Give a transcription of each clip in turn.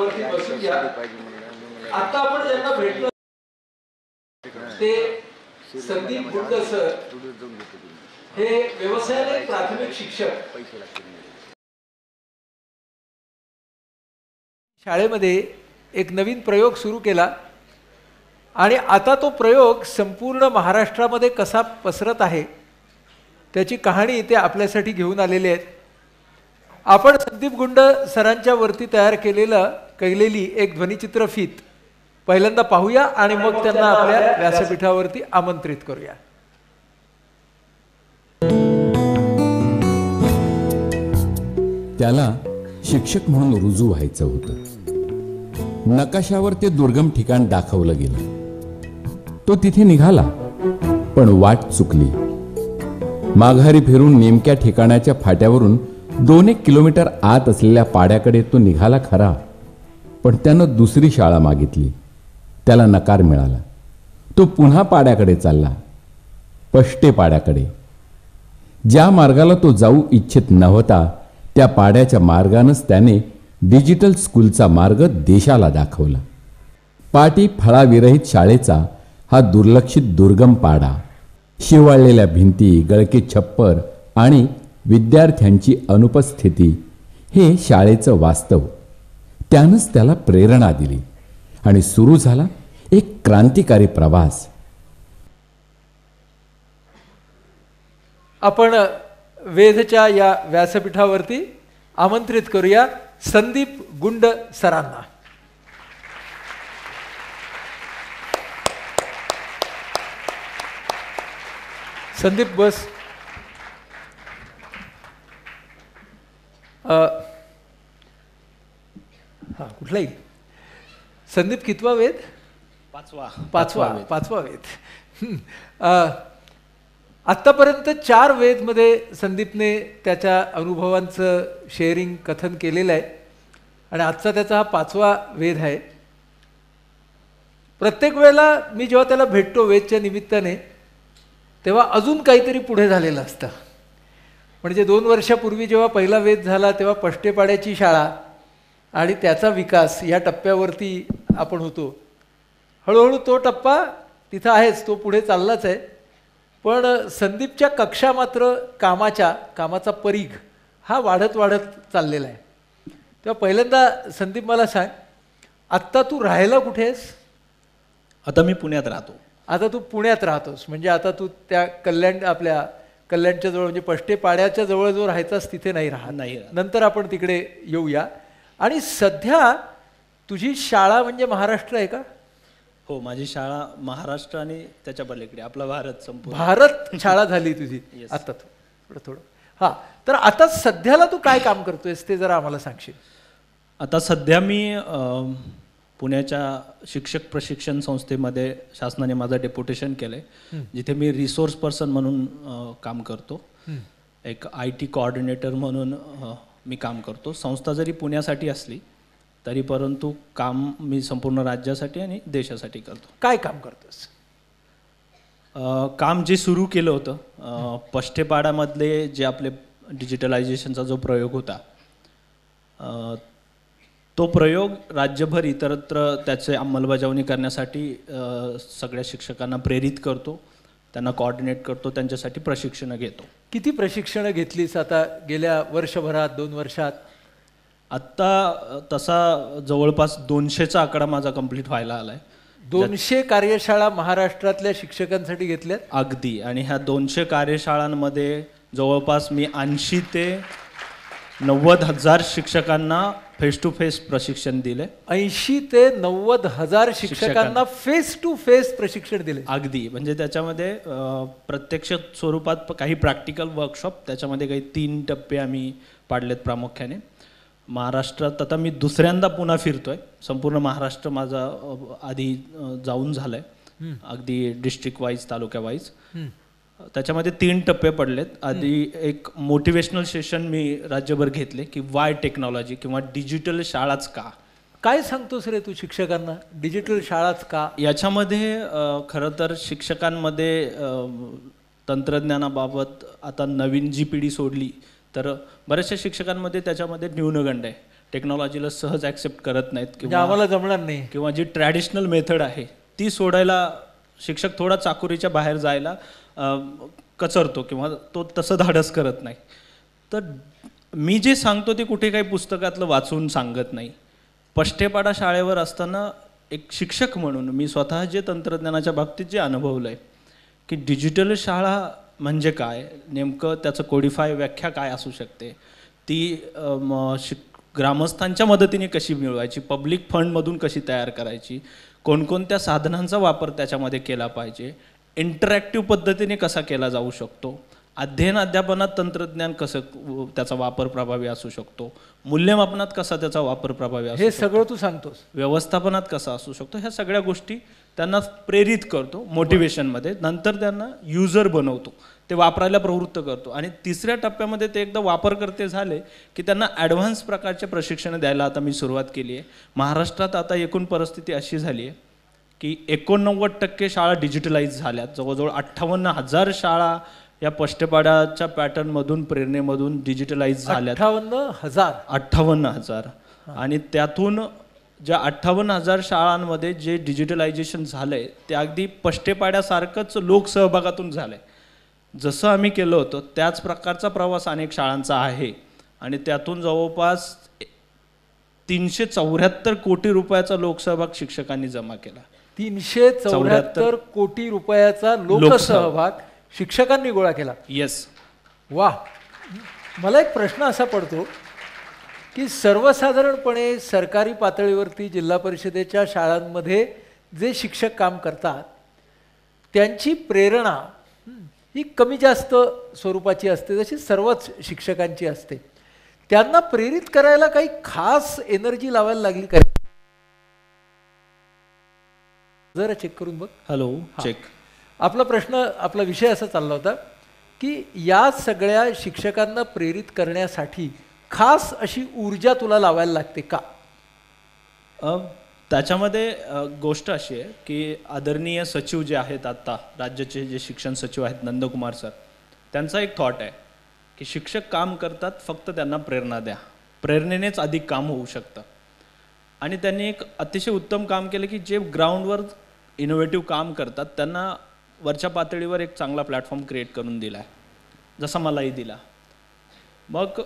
व्यासपीठावरती बसूया. आता आपण ज्यांना भेटलो ते संदीप गुंड सर हे व्यवसायाने प्राथमिक शिक्षक. शाळेमध्ये एक नवीन प्रयोग सुरू केला आणि आता तो प्रयोग संपूर्ण महाराष्ट्रामध्ये कसा पसरत आहे त्याची कहाणी ते आपल्यासाठी घेऊन आलेले आहेत. आपण संदीप गुंड सरांच्या वरती तयार केलेली एक ध्वनिचित्र फीत पहिल्यांदा पाहूया आणि मग त्यांना आपल्या व्यासपीठावरती आमंत्रित करूया. त्याला शिक्षक म्हणून रुजू व्हायचं होतं. नकाशावर ते दुर्गम ठिकाण दाखवलं गेलं. तो तिथे निघाला, पण वाट चुकली. माघारी फिरून नेमक्या ठिकाणाच्या फाट्यावरून 2-1 किलोमीटर आत असलेल्या पाड्याकडे तो निघाला खरा, पण त्यानं दुसरी शाळा मागितली. त्याला नकार मिळाला. तो पुन्हा पाड्याकडे चालला, पष्टे पाड्याकडे. ज्या मार्गाला तो जाऊ इच्छित नव्हता त्या पाड्याच्या मार्गानंच त्याने डिजिटल स्कूलचा मार्ग देशाला दाखवला. पाटी फळाविरहित शाळेचा हा दुर्लक्षित दुर्गम पाडा, शिवाळलेल्या भिंती, गळके छप्पर आणि विद्यार्थ्यांची अनुपस्थिती हे शाळेचं वास्तव. त्यानंच त्याला प्रेरणा दिली आणि सुरू झाला एक क्रांतिकारी प्रवास. आपण वेधच्या या व्यासपीठावरती आमंत्रित करूया संदीप गुंड सरांना. संदीप बस. हा कुठलाही संदीप कितवा वेद? पाचवा वेद. आत्तापर्यंत 4 वेदमध्ये संदीपने त्याच्या अनुभवांचं शेअरिंग कथन केलेलं आहे आणि आजचा त्याचा हा 5वा वेद आहे. प्रत्येक वेळेला मी जेव्हा त्याला भेटतो वेदच्या निमित्ताने तेव्हा अजून काहीतरी पुढे झालेलं असतं. म्हणजे 2 वर्षापूर्वी जेव्हा पहिला वेद झाला तेव्हा पष्टेपाड्याची शाळा आणि त्याचा विकास या टप्प्यावरती आपण होतो. हळूहळू तो टप्पा तिथं आहेच, तो पुढे चाललाच आहे. पण संदीपच्या कक्षा मात्र कामाचा परीघ हा वाढत चाललेला आहे. तेव्हा पहिल्यांदा संदीप मला सांग, आत्ता तू राहायला कुठे आहेस? आता मी पुण्यात राहतो. आता तू पुण्यात राहतोस म्हणजे आता तू त्या आपल्या कल्याणच्या जवळ म्हणजे पष्टेपाड्याच्या जवळ जो राहायचास तिथे नाही राहत. नंतर आपण तिकडे येऊया. आणि सध्या तुझी शाळा म्हणजे महाराष्ट्र आहे का? हो, माझी शाळा महाराष्ट्र आणि त्याच्या पलीकडे आपला भारत संपूर्ण भारत शाळा झाली तुझी. आता थोडं हा. तर आता सध्याला तू काय काम करतोयस ते जरा आम्हाला सांगशील? आता सध्या मी पुण्याच्या शिक्षक प्रशिक्षण संस्थेमध्ये शासनाने माझं डेप्युटेशन केलंय, जिथे मी रिसोर्स पर्सन म्हणून काम करतो. एक IT कोऑर्डिनेटर म्हणून मी काम करतो. संस्था जरी पुण्यासाठी असली तरी परंतु काम मी संपूर्ण राज्यासाठी आणि देशासाठी करतो. काय काम करतोस? काम जे सुरू केलं होतं पष्टेपाड्यामधले जे आपले डिजिटलायझेशनचा जो प्रयोग होता तो प्रयोग राज्यभर इतरत्र त्याचे अंमलबजावणी करण्यासाठी सगळ्या शिक्षकांना प्रेरित करतो, त्यांना कोऑर्डिनेट करतो, त्यांच्यासाठी प्रशिक्षण घेतो. किती प्रशिक्षण घेतलीस आता गेल्या वर्षभरात 2 वर्षात? आत्ता तसा जवळपास 200चा आकडा माझा कंप्लीट व्हायला आलाय. 200 कार्यशाळा महाराष्ट्रातल्या शिक्षकांसाठी घेतल्यात? अगदी. आणि ह्या 200 कार्यशाळांमध्ये जवळपास मी 80 ते 90 हजार शिक्षकांना फेस टू फेस प्रशिक्षण दिले. 80 ते 90 हजार शिक्षकांना फेस टू फेस प्रशिक्षण दिले? अगदी. म्हणजे त्याच्यामध्ये प्रत्यक्ष स्वरूपात काही प्रॅक्टिकल वर्कशॉप, त्याच्यामध्ये काही 3 टप्पे आम्ही पाडलेत प्रामुख्याने. महाराष्ट्रात आता मी दुसऱ्यांदा पुन्हा फिरतोय. संपूर्ण महाराष्ट्र माझा आधी जाऊन झालंय, अगदी डिस्ट्रिक्ट वाईज, तालुक्या वाईज. त्याच्यामध्ये 3 टप्पे पडलेत. आधी एक मोटिवेशनल सेशन मी राज्यभर घेतले की वाय टेक्नॉलॉजी किंवा डिजिटल शाळाच का. काय सांगतोस रे तू शिक्षकांना, डिजिटल शाळाच का? याच्यामध्ये खरं तर शिक्षकांमध्ये तंत्रज्ञानाबाबत आता नवीन जी पिढी सोडली तर बऱ्याचशा शिक्षकांमध्ये त्याच्यामध्ये न्यूनगंड आहे. टेक्नॉलॉजीला सहज ॲक्सेप्ट करत नाहीत म्हणजे आम्हाला जमणार नाही. किंवा जी ट्रॅडिशनल मेथड आहे ती सोडायला शिक्षक थोडा चाकोरीच्या बाहेर जायला कचरतो किंवा तो तसं धाडस करत नाही. तर मी जे सांगतो ते कुठे काही पुस्तकातलं वाचून सांगत नाही. पष्टेपाडा शाळेवर असताना एक शिक्षक म्हणून मी स्वतः जे तंत्रज्ञानाच्या बाबतीत जे अनुभवलं आहे की डिजिटल शाळा म्हणजे काय, नेमकं त्याचं कोडिफाय व्याख्या काय असू शकते, ती ग्रामस्थांच्या मदतीने कशी मिळवायची, पब्लिक फंडमधून कशी तयार करायची, कोणकोणत्या साधनांचा वापर त्याच्यामध्ये केला पाहिजे, इंटरॅक्टिव्ह पद्धतीने कसा केला जाऊ शकतो, अध्ययन अध्यापनात तंत्रज्ञान कसं त्याचा वापर प्रभावी असू शकतो, मूल्यमापनात कसा त्याचा वापर प्रभावी असू हे शकतो, सगळं तू सांगतोस, व्यवस्थापनात कसा असू शकतो, ह्या सगळ्या गोष्टी त्यांना प्रेरित करतो मोटिवेशनमध्ये. नंतर त्यांना युजर बनवतो, ते वापरायला प्रवृत्त करतो. आणि तिसऱ्या टप्प्यामध्ये ते एकदा वापरकर्ते झाले की त्यांना ॲडव्हान्स प्रकारचे प्रशिक्षण द्यायला आता मी सुरुवात केली आहे. महाराष्ट्रात आता एकूण परिस्थिती अशी झाली आहे की 89% शाळा डिजिटलाइज झाल्यात. जवळजवळ 58,000 शाळा या पष्टेपाड्याच्या पॅटर्नमधून प्रेरणेमधून डिजिटलाइज झाल्यात. 58,000. आणि त्यातून ज्या 58,000 शाळांमध्ये जे डिजिटलायझेशन झालंय ते अगदी पष्टेपाड्यासारखंच लोकसहभागातून झालंय. जसं आम्ही केलं होतं त्याच प्रकारचा प्रवास अनेक शाळांचा आहे. आणि त्यातून जवळपास 374 कोटी रुपयाचा लोकसहभाग शिक्षकांनी जमा केला. 374 कोटी रुपयाचा लोकसहभाग शिक्षकांनी गोळा केला. येस. वा. मला एक प्रश्न असा पडतो की सर्वसाधारणपणे सरकारी पातळीवरती जिल्हा परिषदेच्या शाळांमध्ये जे शिक्षक काम करतात त्यांची प्रेरणा ही कमी जास्त स्वरूपाची असते, जशी सर्वच शिक्षकांची असते. त्यांना प्रेरित करायला काही खास एनर्जी लावायला लागली का? जरा चेक करून बघ. हॅलो. चेक. आपला विषय असा चालला होता की या सगळ्या शिक्षकांना प्रेरित करण्यासाठी खास अशी ऊर्जा तुला लावायला लागते का? त्याच्यामध्ये गोष्ट अशी आहे की आदरणीय सचिव जे आहेत आता राज्याचे जे शिक्षण सचिव आहेत नंदकुमार सर, त्यांचा एक थॉट आहे की शिक्षक काम करतात, फक्त त्यांना प्रेरणा द्या, प्रेरणेनेच अधिक काम होऊ शकतं. आणि त्यांनी एक अतिशय उत्तम काम केलं की जे ग्राउंडवर इनोव्हेटिव्ह काम करतात त्यांना वरच्या पातळीवर एक चांगला प्लॅटफॉर्म क्रिएट करून दिला आहे, जसा मलाही दिला. मग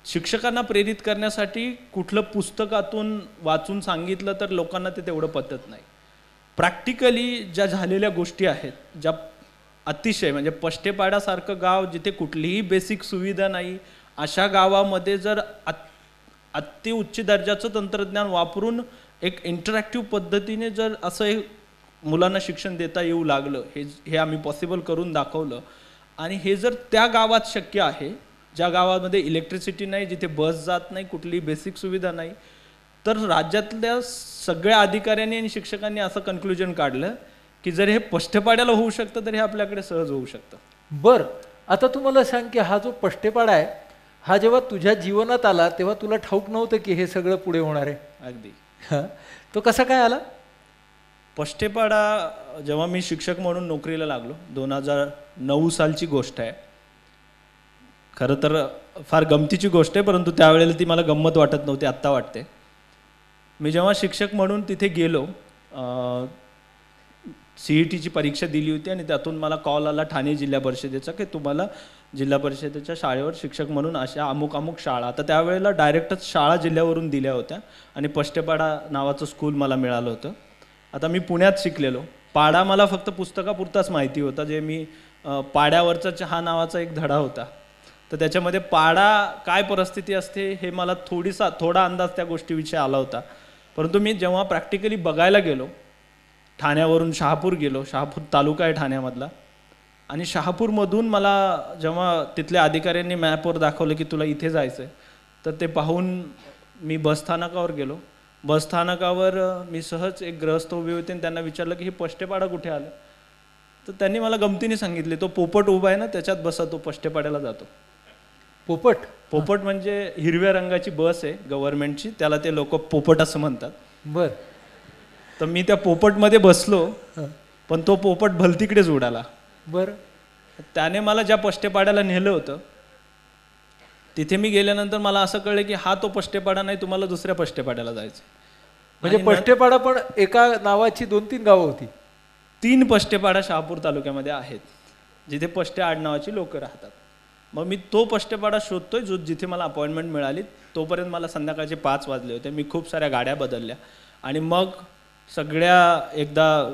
शिक्षकांना प्रेरित करण्यासाठी कुठलं पुस्तकातून वाचून सांगितलं तर लोकांना ते तेवढं पटत नाही. प्रॅक्टिकली ज्या झालेल्या गोष्टी आहेत, ज्या अतिशय म्हणजे पष्टेपाड्यासारखं गाव जिथे कुठलीही बेसिक सुविधा नाही, अशा गावामध्ये जर अति उच्च दर्जाचं तंत्रज्ञान वापरून एक इंटरॅक्टिव्ह पद्धतीने जर असं मुलांना शिक्षण देता येऊ लागलं, हे आम्ही पॉसिबल करून दाखवलं. आणि हे जर त्या गावात शक्य आहे ज्या गावामध्ये इलेक्ट्रिसिटी नाही, जिथे बस जात नाही, कुठलीही बेसिक सुविधा नाही, तर राज्यातल्या सगळ्या अधिकाऱ्यांनी आणि शिक्षकांनी असं कन्क्लुजन काढलं की जर हे पष्टेपाड्याला होऊ शकतं तर हे आपल्याकडे सहज होऊ शकतं. बरं, आता तू मला सांग की हा जो पष्टेपाडा आहे हा जेव्हा तुझ्या जीवनात आला तेव्हा तुला ठाऊक नव्हतं की हे सगळं पुढे होणार आहे? अगदी. तो कसा काय आला? पष्टेपाडा जेव्हा मी शिक्षक म्हणून नोकरीला लागलो, 2009 सालची गोष्ट आहे. खरं तर फार गमतीची गोष्ट आहे, परंतु त्यावेळेला ती मला गंमत वाटत नव्हती, आत्ता वाटते. मी जेव्हा शिक्षक म्हणून तिथे गेलो, CETची परीक्षा दिली होती आणि त्यातून मला कॉल आला ठाणे जिल्हा परिषदेचा की तुम्हाला जिल्हा परिषदेच्या शाळेवर शिक्षक म्हणून अशा अमुक अमुक शाळा, आता त्यावेळेला डायरेक्टच शाळा जिल्ह्यावरून दिल्या होत्या आणि पष्टेपाडा नावाचं स्कूल मला मिळालं होतं. आता मी पुण्यात शिकलेलो, पाडा मला फक्त पुस्तकापुरताच माहिती होता. जे मी पाड्यावरचा चहा नावाचा एक धडा होता, तर त्याच्यामध्ये पाडा काय परिस्थिती असते हे मला थोडा अंदाज त्या गोष्टीविषयी आला होता. परंतु मी जेव्हा प्रॅक्टिकली बघायला गेलो, ठाण्यावरून शहापूर गेलो, शहापूर तालुका आहे ठाण्यामधला, आणि शहापूरमधून मला जेव्हा तिथल्या अधिकाऱ्यांनी मॅपवर दाखवलं की तुला इथे जायचं आहे, तर ते पाहून मी बसस्थानकावर गेलो. बसस्थानकावर मी सहज एक ग्रहस्थ उभे होते आणि त्यांना विचारलं की हे पष्टेपाडा कुठे आलं, तर त्यांनी मला गमतीने सांगितले तो पोपट उभा आहे ना त्याच्यात बसा, तो पष्टेपाड्याला जातो. पोपट म्हणजे हिरव्या रंगाची बस आहे गव्हर्नमेंटची, त्याला ते लोक पोपट असं म्हणतात. बर. तर मी त्या पोपटमध्ये बसलो, पण तो पोपट भलतीकडेच उडाला. बर. त्याने मला ज्या पष्टेपाड्याला नेलं होतं तिथे मी गेल्यानंतर मला असं कळलं की हा तो पष्टेपाडा नाही, तुम्हाला दुसऱ्या पष्टेपाड्याला जायचं. म्हणजे पष्टेपाडा पण एका नावाची 2-3 गावं होती. 3 पष्टेपाडा शहापूर तालुक्यामध्ये आहेत जिथे पष्टे आडनावाची लोक राहतात. मग मी तो पष्टेपाडा शोधतोय जिथे मला अपॉइंटमेंट मिळाली. तोपर्यंत मला संध्याकाळचे 5 वाजले होते. मी खूप साऱ्या गाड्या बदलल्या आणि मग सगळ्या एकदा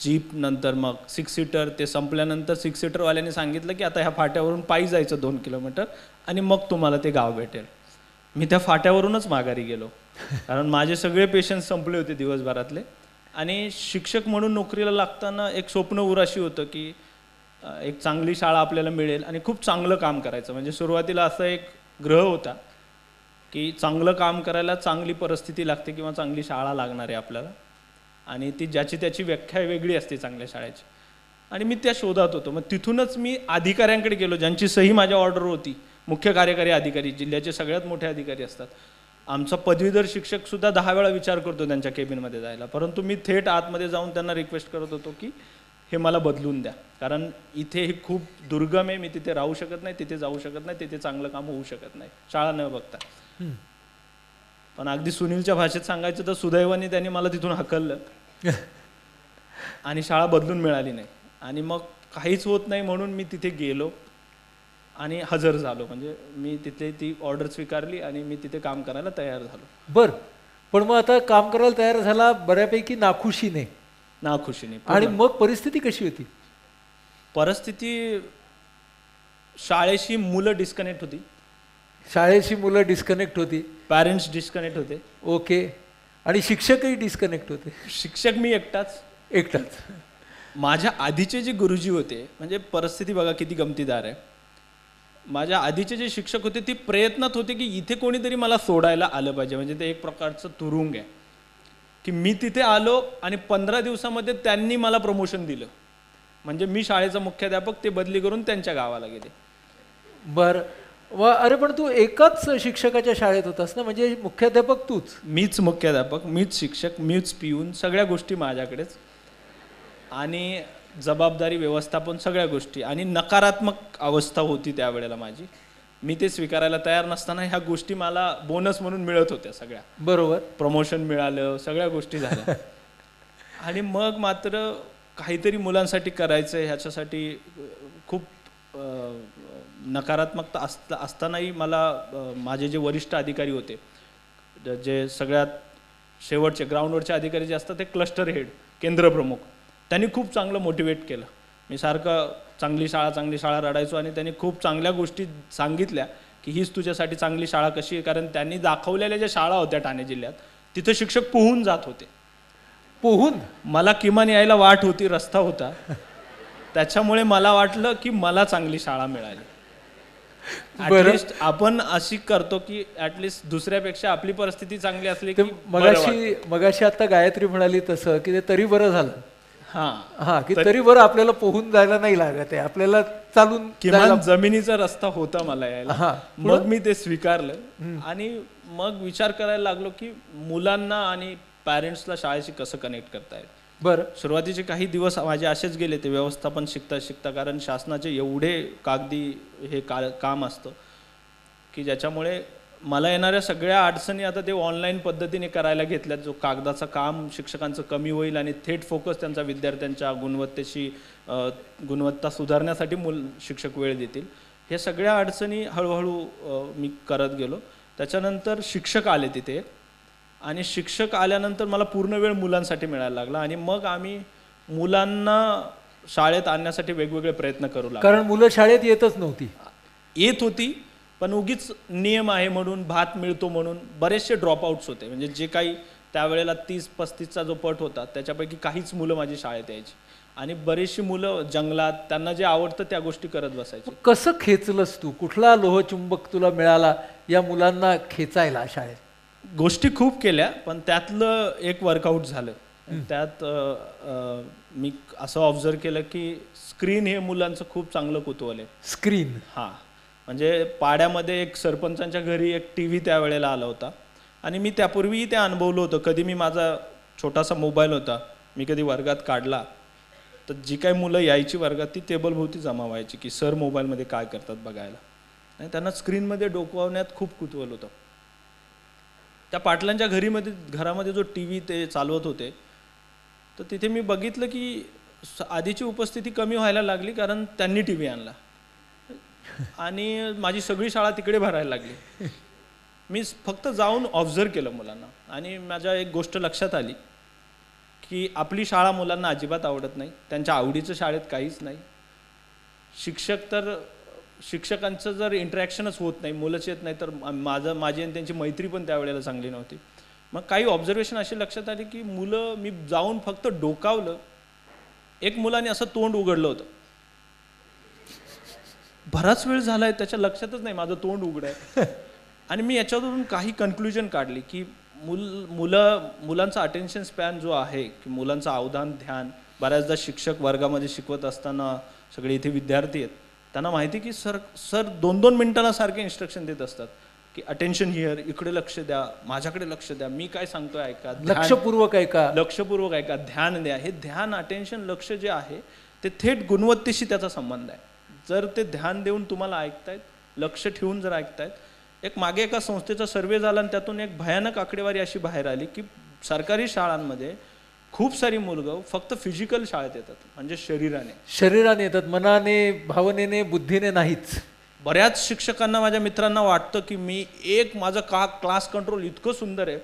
जीप, नंतर मग 6 सीटर, ते संपल्यानंतर 6 सीटरवाल्याने सांगितलं की आता ह्या फाट्यावरून पायी जायचं 2 किलोमीटर आणि मग तुम्हाला ते गाव भेटेल. मी त्या फाट्यावरूनच माघारी गेलो कारण माझे सगळे पेशंट संपले होते दिवसभरातले. आणि शिक्षक म्हणून नोकरीला लागताना एक स्वप्न उराशी होतं की एक चांगली शाळा आपल्याला मिळेल आणि खूप चांगलं काम करायचं. म्हणजे सुरुवातीला असा एक ग्रह होता की चांगलं काम करायला चांगली परिस्थिती लागते किंवा चांगली शाळा लागणार आहे आपल्याला, आणि ती ज्याची त्याची व्याख्या वेगळी असते चांगल्या शाळेची. आणि मी त्या शोधात होतो. मग तिथूनच मी अधिकाऱ्यांकडे गेलो ज्यांची सही माझ्या ऑर्डर होती. मुख्य कार्यकारी अधिकारी, जिल्ह्याचे सगळ्यात मोठे अधिकारी असतात. आमचा पदवीधर शिक्षक सुद्धा 10 वेळा विचार करतो त्यांच्या केबिनमध्ये जायला, परंतु मी थेट आतमध्ये जाऊन त्यांना रिक्वेस्ट करत होतो की हे मला बदलून द्या, कारण इथे हे खूप दुर्गम आहे, मी तिथे राहू शकत नाही, तिथे जाऊ शकत नाही, तिथे चांगलं काम होऊ शकत नाही शाळा न बघता. पण अगदी सुनीलच्या भाषेत सांगायचं तर सुदैवाने त्यांनी मला तिथून हकललं आणि शाळा बदलून मिळाली नाही. आणि मग काहीच होत नाही म्हणून मी तिथे गेलो आणि हजर झालो. म्हणजे मी तिथे ती ऑर्डर स्वीकारली आणि मी तिथे काम करायला तयार झालो. बरं, पण मग आता काम करायला तयार झाला बऱ्यापैकी नाखुशीने. आणि मग परिस्थिती कशी होती? परिस्थिती शाळेशी मुलं डिस्कनेक्ट होती. शाळेशी मुलं डिस्कनेक्ट होती, पॅरेंट्स डिस्कनेक्ट होते. ओके. आणि शिक्षकही डिस्कनेक्ट होते. शिक्षक मी एकटाच. माझ्या आधीचे जे गुरुजी होते, म्हणजे परिस्थिती बघा किती गमतीदार आहे. माझ्या आधीचे जे शिक्षक होते ते प्रयत्नात होते की इथे कोणीतरी मला सोडायला आलं पाहिजे. म्हणजे ते एक प्रकारचं तुरुंग आहे की मी तिथे आलो आणि 15 दिवसामध्ये त्यांनी मला प्रमोशन दिलं. म्हणजे मी शाळेचा मुख्याध्यापक, ते बदली करून त्यांच्या गावाला गेले. बरं. अरे पण तू एकाच शिक्षकाच्या शाळेत होतास ना, म्हणजे मुख्याध्यापक तूच? मीच मुख्याध्यापक, मीच शिक्षक, मीच पिऊन, सगळ्या गोष्टी माझ्याकडेच. आणि जबाबदारी, व्यवस्थापन, सगळ्या गोष्टी. आणि नकारात्मक अवस्था होती त्यावेळेला माझी. मी ते स्वीकारायला तयार नसताना ह्या गोष्टी मला बोनस म्हणून मिळत होत्या सगळ्या. बरोबर. प्रमोशन मिळालं, सगळ्या गोष्टी झाल्या. आणि मग मात्र काहीतरी मुलांसाठी करायचं ह्याच्यासाठी खूप नकारात्मकता असतानाही मला माझे जे वरिष्ठ अधिकारी होते, जे सगळ्यात शेवटचे ग्राउंडवरचे अधिकारी जे असतात ते क्लस्टर हेड, केंद्रप्रमुख, त्यांनी खूप चांगलं मोटिवेट केलं. मी सारखं चांगली शाळा रडायचो आणि त्यांनी खूप चांगल्या गोष्टी सांगितल्या की हीच तुझ्यासाठी चांगली शाळा कशी आहे. कारण त्यांनी दाखवलेल्या ज्या शाळा होत्या ठाणे जिल्ह्यात, तिथं शिक्षक पोहून जात होते. पोहून? मला किमान यायला वाट होती, रस्ता होता, त्याच्यामुळे मला वाटलं की मला चांगली शाळा मिळाली. ऍटलिस्ट आपण अशी करतो की ऍटलिस्ट दुसऱ्यापेक्षा आपली परिस्थिती चांगली असली की. मगाशी आता गायत्री म्हणाली तसं की ते तरी बरं झालं. हा, की तरी बरं आपल्याला पोहून जायला नाही लागत आहे, आपल्याला चालून किमान जमिनीचा रस्ता होता मला यायला. मग मी ते स्वीकारलं आणि मग विचार करायला लागलो की मुलांना आणि पॅरेंट्सला शाळेशी कसं कनेक्ट करता येईल. बरं. सुरुवातीचे काही दिवस माझे असेच गेले ते व्यवस्थापन शिकता, कारण शासनाचे एवढे कागदी हे काम असतं की ज्याच्यामुळे मला येणाऱ्या सगळ्या अडचणी आता ते ऑनलाईन पद्धतीने करायला घेतल्यात. जो कागदाचं काम शिक्षकांचं कमी होईल आणि थेट फोकस त्यांचा विद्यार्थ्यांच्या गुणवत्ता सुधारण्यासाठी शिक्षक वेळ देतील. हे सगळ्या अडचणी हळूहळू मी करत गेलो. त्याच्यानंतर शिक्षक आले तिथे आणि शिक्षक आल्यानंतर मला पूर्ण वेळ मुलांसाठी मिळायला लागला. आणि मग आम्ही मुलांना शाळेत आणण्यासाठी वेगवेगळे प्रयत्न करू लागलो. कारण मुलं शाळेत येतच नव्हती. येत होती पण उगीच नियम आहे म्हणून, भात मिळतो म्हणून बरेचसे ड्रॉपआउट्स होते. म्हणजे जे काही त्यावेळेला 30-35चा जो पट होता त्याच्यापैकी काहीच मुलं माझी शाळेत यायची आणि बरीचशी मुलं जंगलात, त्यांना जे आवडतं त्या गोष्टी करत बसायची. कसं खेचलंस तू? कुठला लोहचुंबक तुला मिळाला या मुलांना खेचायला शाळेत? गोष्टी खूप केल्या पण त्यातलं एक वर्कआउट झालं. त्यात मी असं ऑब्झर्व केलं की स्क्रीन हे मुलांचं खूप चांगलं कुतूहल आहे. स्क्रीन? हां. म्हणजे पाड्यामध्ये एक सरपंचांच्या घरी एक TV त्यावेळेला आला होता आणि मी त्यापूर्वीही ते अनुभवलं होतं. कधी मी माझा छोटासा मोबाईल होता, मी कधी वर्गात काढला तर जी काही मुलं यायची वर्गात ती टेबलभोवती जमा व्हायची की सर मोबाईलमध्ये काय करतात बघायला. आणि त्यांना स्क्रीनमध्ये डोकवण्यात खूप कुतूहल होतं. त्या पाटलांच्या घरामध्ये जो टी व्ही ते चालवत होते, तर तिथे मी बघितलं की आधीची उपस्थिती कमी व्हायला लागली, कारण त्यांनी टी व्ही आणला आणि माझी सगळी शाळा तिकडे भरायला लागली. मी फक्त जाऊन ऑब्झर्व केलं मुलांना आणि माझ्या एक गोष्ट लक्षात आली की आपली शाळा मुलांना अजिबात आवडत नाही, त्यांच्या आवडीचं शाळेत काहीच नाही. शिक्षकांचं जर इंटरॅक्शनच होत नाही, मुलंच येत नाही, तर माझी आणि त्यांची मैत्री पण त्यावेळेला चांगली नव्हती. मग काही ऑब्झर्वेशन अशी लक्षात आली की मुलं, मी जाऊन फक्त डोकावलं, एक मुलाने असं तोंड उघडलं होतं. बराच वेळ झालाय त्याच्या लक्षातच नाही माझं तोंड उघड आहे. आणि मी याच्यावरून काही कन्क्लुजन काढली की मुलांचा अटेन्शन स्पॅन जो आहे, की मुलांचं अवधान ध्यान, बऱ्याचदा शिक्षक वर्गामध्ये शिकवत असताना सगळे इथे विद्यार्थी आहेत, त्यांना माहिती की सर 2-2 मिनिटाला सारखे इन्स्ट्रक्शन देत असतात की अटेन्शन हिअर, इकडे लक्ष द्या, माझ्याकडे लक्ष द्या, मी काय सांगतोय ऐका, लक्षपूर्वक ऐका, ध्यान द्या. हे ध्यान, अटेन्शन, लक्ष जे आहे ते थेट गुणवत्तेशी त्याचा संबंध आहे. जर ते ध्यान देऊन तुम्हाला ऐकतायत, लक्ष ठेवून जर ऐकतायत. एक मागे एका संस्थेचा सर्वे झाला आणि त्यातून एक भयानक आकडेवारी अशी बाहेर आली की सरकारी शाळांमध्ये खूप सारी मुलं फक्त फिजिकल शाळेत येतात, म्हणजे शरीराने येतात, मनाने, भावनेने, बुद्धीने नाहीच. बऱ्याच शिक्षकांना, माझ्या मित्रांना वाटतं की माझं क्लास कंट्रोल इतकं सुंदर आहे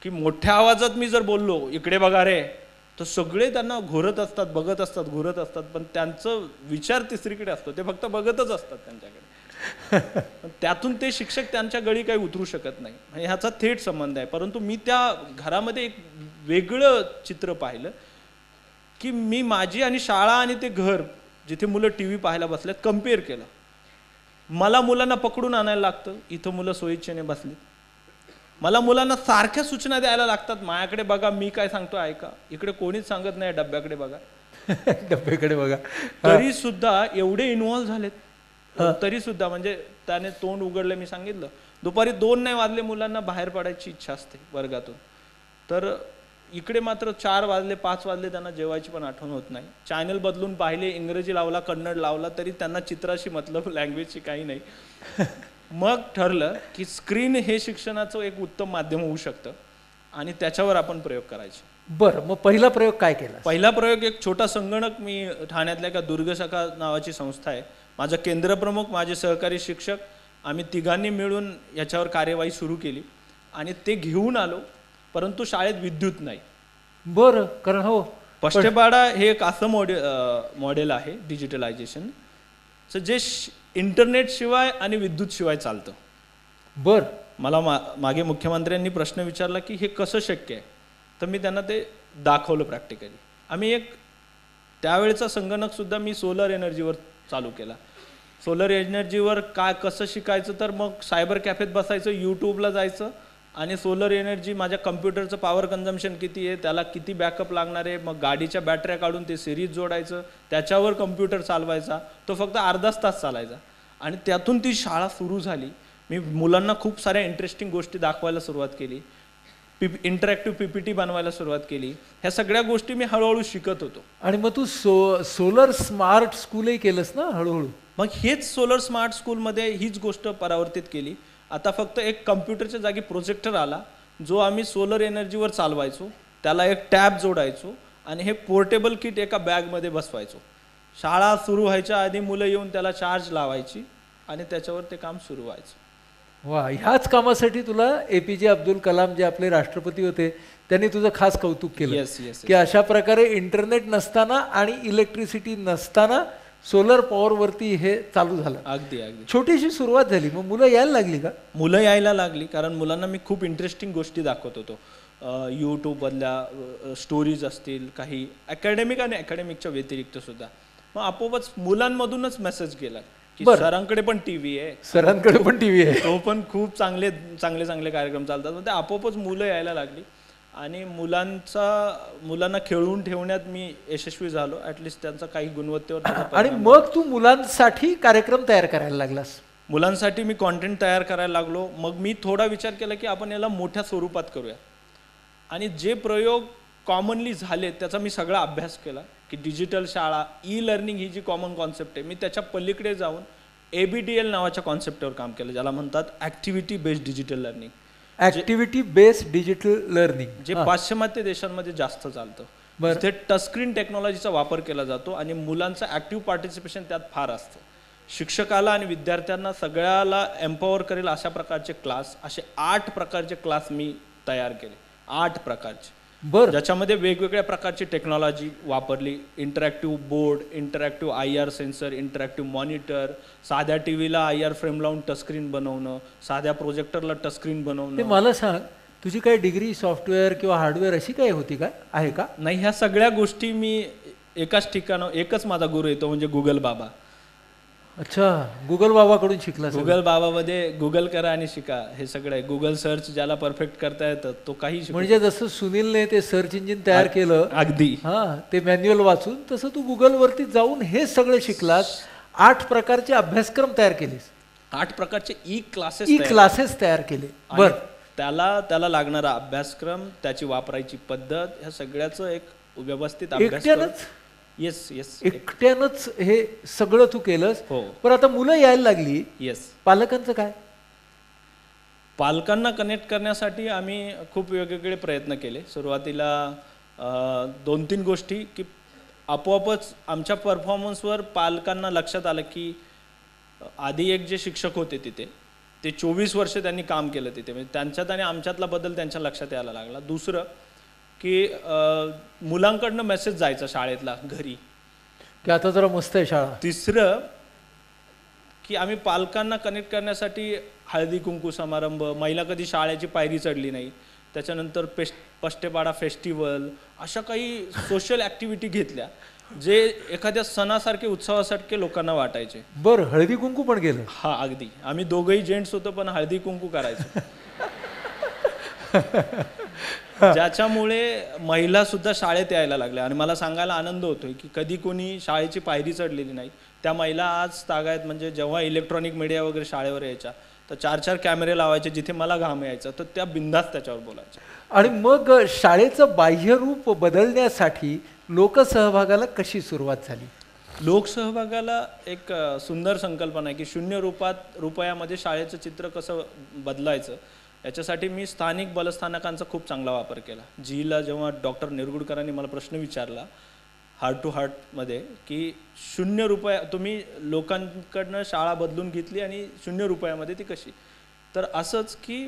की मोठ्या आवाजात मी जर बोललो इकडे बघा रे, तर सगळे त्यांना घोरत असतात, बघत असतात, घोरत असतात, पण त्यांचं विचार तिसरीकडे असतो, ते फक्त बघतच असतात त्यांच्याकडे. त्यातून ते शिक्षक त्यांच्या गळी काही उतरू शकत नाही. ह्याचा थेट संबंध आहे. परंतु मी त्या घरामध्ये एक वेगळं चित्र पाहिलं की मी माझी आणि शाळा आणि ते घर जिथे मुलं टी व्ही पाहायला बसल्यात कम्पेअर केलं. मला मुलांना पकडून आणायला लागतं, इथं मुलं सोयीच्छेने बसलीत. मला मुलांना सारख्या सूचना द्यायला लागतात, माझ्याकडे बघा, मी काय सांगतो ऐका, इकडे कोणीच सांगत नाही डब्याकडे बघा. डब्याकडे बघा. तरी सुद्धा एवढे इन्व्हॉल्व्ह झालेत, तरी सुद्धा म्हणजे त्याने तोंड उघडलं. मी सांगितलं दुपारी 2 नाही वाजले, मुलांना बाहेर पडायची इच्छा असते वर्गातून, तर इकडे मात्र 4 वाजले, 5 वाजले, त्यांना जेवायची पण आठवण होत नाही. चॅनल बदलून पाहिले, इंग्रजी लावला, कन्नड लावला, तरी त्यांना चित्राशी मतलब, लँग्वेजची काही नाही. मग ठरलं की स्क्रीन हे शिक्षणाचं एक उत्तम माध्यम होऊ शकतं आणि त्याच्यावर आपण प्रयोग करायचे. बरं, मग पहिला प्रयोग काय केला? पहिला प्रयोग, एक छोटा संगणक, मी ठाण्यातल्या एका दुर्गशाखा नावाची संस्था आहे, माझा केंद्रप्रमुख, माझे सहकारी शिक्षक, आम्ही तिघांनी मिळून याच्यावर कार्यवाही सुरू केली आणि ते घेऊन आलो. परंतु शाळेत विद्युत नाही. बरं, कारण हो, पष्टेपाडा हे एक असं मॉडेल आहे डिजिटलायझेशन जे इंटरनेट शिवाय आणि विद्युत शिवाय चालतं. बरं, मला मागे मुख्यमंत्र्यांनी प्रश्न विचारला की हे कसं शक्य आहे, तर मी त्यांना ते दाखवलं प्रॅक्टिकली. आम्ही एक त्यावेळेचा संगणक सुद्धा मी सोलर एनर्जीवर चालू केला. सोलर एनर्जीवर कसं शिकायचं, तर मग सायबर कॅफेत बसायचं, यूट्यूबला जायचं आणि सोलर एनर्जी, माझ्या कम्प्युटरचं पॉवर कन्झम्पशन किती आहे, त्याला किती बॅकअप लागणार आहे, मग गाडीच्या बॅटऱ्या काढून ते सिरीज जोडायचं, त्याच्यावर कम्प्युटर चालवायचा, तो फक्त अर्धाच तास चालायचा आणि त्यातून ती शाळा सुरू झाली. मी मुलांना खूप साऱ्या इंटरेस्टिंग गोष्टी दाखवायला सुरुवात केली, इंटरॅक्टिव्ह PPT बनवायला सुरुवात केली. ह्या सगळ्या गोष्टी मी हळूहळू शिकत होतो. आणि मग तू सोलर स्मार्ट स्कूलही केलंस ना हळूहळू? मग हेच सोलर स्मार्ट स्कूलमध्ये हीच गोष्ट परावर्तित केली. आता फक्त एक कम्प्युटरच्या जागी प्रोजेक्टर आला, जो आम्ही सोलर एनर्जीवर चालवायचो, त्याला एक टॅब जोडायचो आणि हे पोर्टेबल किट एका बॅगमध्ये बसवायचो. शाळा सुरू व्हायच्या आधी मुलं येऊन त्याला चार्ज लावायची आणि त्याच्यावर ते काम सुरू व्हायचं. वा, ह्याच कामासाठी तुला APJ अब्दुल कलाम, जे आपले राष्ट्रपती होते, त्यांनी तुझं खास कौतुक केलं. Yes yes. की अशा प्रकारे इंटरनेट नसताना आणि इलेक्ट्रिसिटी नसताना सोलर पॉवरवरती हे चालू झालं. अगदी अगदी. छोटीशी सुरुवात झाली, मग मुलं यायला लागली का? मुलं यायला लागली, कारण मुलांना मी खूप इंटरेस्टिंग गोष्टी दाखवत होतो. यूट्यूबमधल्या स्टोरीज असतील, काही अकॅडमिक आणि अकॅडमिकच्या व्यतिरिक्त सुद्धा. मग आपोआपच मुलांमधूनच मेसेज गेला की सरांकडे पण टीव्ही आहे, सरांकडे पण टीव्ही आहे, तो पण खूप चांगले कार्यक्रम चालतात. मग ते आपोआपच मुलं यायला लागली आणि मुलांना खेळवून ठेवण्यात मी यशस्वी झालो, ॲटलिस्ट त्यांचा काही गुणवत्तेवर. आणि मग तू मुलांसाठी कार्यक्रम तयार करायला लागलास? मुलांसाठी मी कॉन्टेंट तयार करायला लागलो. मग मी थोडा विचार केला की आपण याला मोठ्या स्वरूपात करूया आणि जे प्रयोग कॉमनली झाले त्याचा मी सगळा अभ्यास केला की डिजिटल शाळा, ई लर्निंग ही जी कॉमन कॉन्सेप्ट आहे, मी त्याच्या पलीकडे जाऊन ABDL नावाच्या कॉन्सेप्टवर काम केलं, ज्याला म्हणतात activity based digital learning. Activity based digital learning जे पाश्चिमात्य देशांमध्ये जास्त चालतं. तिथे टचस्क्रीन टेक्नॉलॉजीचा वापर केला जातो आणि मुलांचं ॲक्टिव्ह पार्टिसिपेशन त्यात फार असतं. शिक्षकाला आणि विद्यार्थ्यांना सगळ्याला एम्पॉवर करेल अशा प्रकारचे क्लास, असे 8 प्रकारचे क्लास मी तयार केले. 8 प्रकारचे, बरं, ज्याच्यामध्ये वेगवेगळ्या प्रकारची टेक्नॉलॉजी वापरली. Interactive board, interactive IR sensor, interactive monitor, साध्या टीव्हीला IR फ्रेम लावून टचस्क्रीन बनवणं, साध्या प्रोजेक्टरला टचस्क्रीन ते बनवणं. मला सांग, तुझी काही डिग्री सॉफ्टवेअर किंवा हार्डवेअर अशी काही होती का, आहे का? नाही, ह्या सगळ्या गोष्टी मी एकाच ठिकाणं, एकच माझा गुरु येतो म्हणजे गुगल बाबा. अच्छा, गुगल बाबाकडून शिकला सगळं? गुगल बाबामध्ये गुगल करा आणि शिका, हे सगळं आहे. गुगल सर्च ज्याला परफेक्ट करता येतं तो काही शिकू. म्हणजे जसं सुनीलने ते सर्च इंजिन तयार केलं, अगदी हा, ते मॅन्युअल वाचून, तसं तू गुगलवरती जाऊन हे सगळं शिकलास. 8 प्रकारचे अभ्यासक्रम तयार केलेस, 8 प्रकारचे ई क्लासेस तयार केले. बरं, त्याला लागणारा अभ्यासक्रम, त्याची वापरायची पद्धत, ह्या सगळ्याचं एक व्यवस्थित अभ्यास. एकट्यानंच? येस, एकट्यानंच हे सगळं तू केलंस? हो. पण आता मुलं यायला लागली, येस. पालकांचं काय? पालकांना कनेक्ट करण्यासाठी आम्ही खूप वेगवेगळे प्रयत्न केले. सुरुवातीला 2-3 गोष्टी की आपोआपच आमच्या परफॉर्मन्सवर पालकांना लक्षात आलं की आधी एक जे शिक्षक होते तिथे, ते 24 वर्ष त्यांनी काम केलं तिथे, म्हणजे त्यांच्यात आणि आमच्यातला बदल त्यांच्या लक्षात यायला लागला. दुसरं की मुलांकडनं मेसेज जायचा शाळेतला घरी की आता जरा मस्त आहे शाळा. तिसरं की आम्ही पालकांना कनेक्ट करण्यासाठी हळदी कुंकू समारंभ, महिला कधी शाळेची पायरी चढली नाही, त्याच्यानंतर पष्टेपाडा फेस्टिवल, अशा काही सोशल ॲक्टिव्हिटी घेतल्या जे एखाद्या सणासारखे, उत्सवासारखे लोकांना वाटायचे. बरं, हळदी कुंकू पण गेलं? हा, अगदी. आम्ही दोघंही जेंट्स होतो पण हळदी कुंकू करायचो. ज्याच्यामुळे महिला सुद्धा शाळेत यायला लागल्या. आणि मला सांगायला आनंद होतोय की कधी कोणी शाळेची पायरी चढलेली नाही त्या महिला आज तागायत. म्हणजे जेव्हा इलेक्ट्रॉनिक मीडिया वगैरे शाळेवर यायच्या तर 4-4 कॅमेरे लावायचे, जिथे मला घाम यायचा तर त्या बिंदास त्याच्यावर बोलायच्या. आणि मग शाळेचं बाह्यरूप बदलण्यासाठी लोकसहभागाला कशी सुरुवात झाली? लोकसहभागाला एक सुंदर संकल्पना आहे की 0 रुपयामध्ये शाळेचं चित्र कसं बदलायचं. याच्यासाठी मी स्थानिक बलस्थानकांचा खूप चांगला वापर केला. जीला जेव्हा डॉक्टर निरगुडकरांनी मला प्रश्न विचारला हार्ट टू हार्टमध्ये की 0 रुपया तुम्ही लोकांकडनं शाळा बदलून घेतली आणि 0 रुपयामध्ये ती कशी, तर असंच की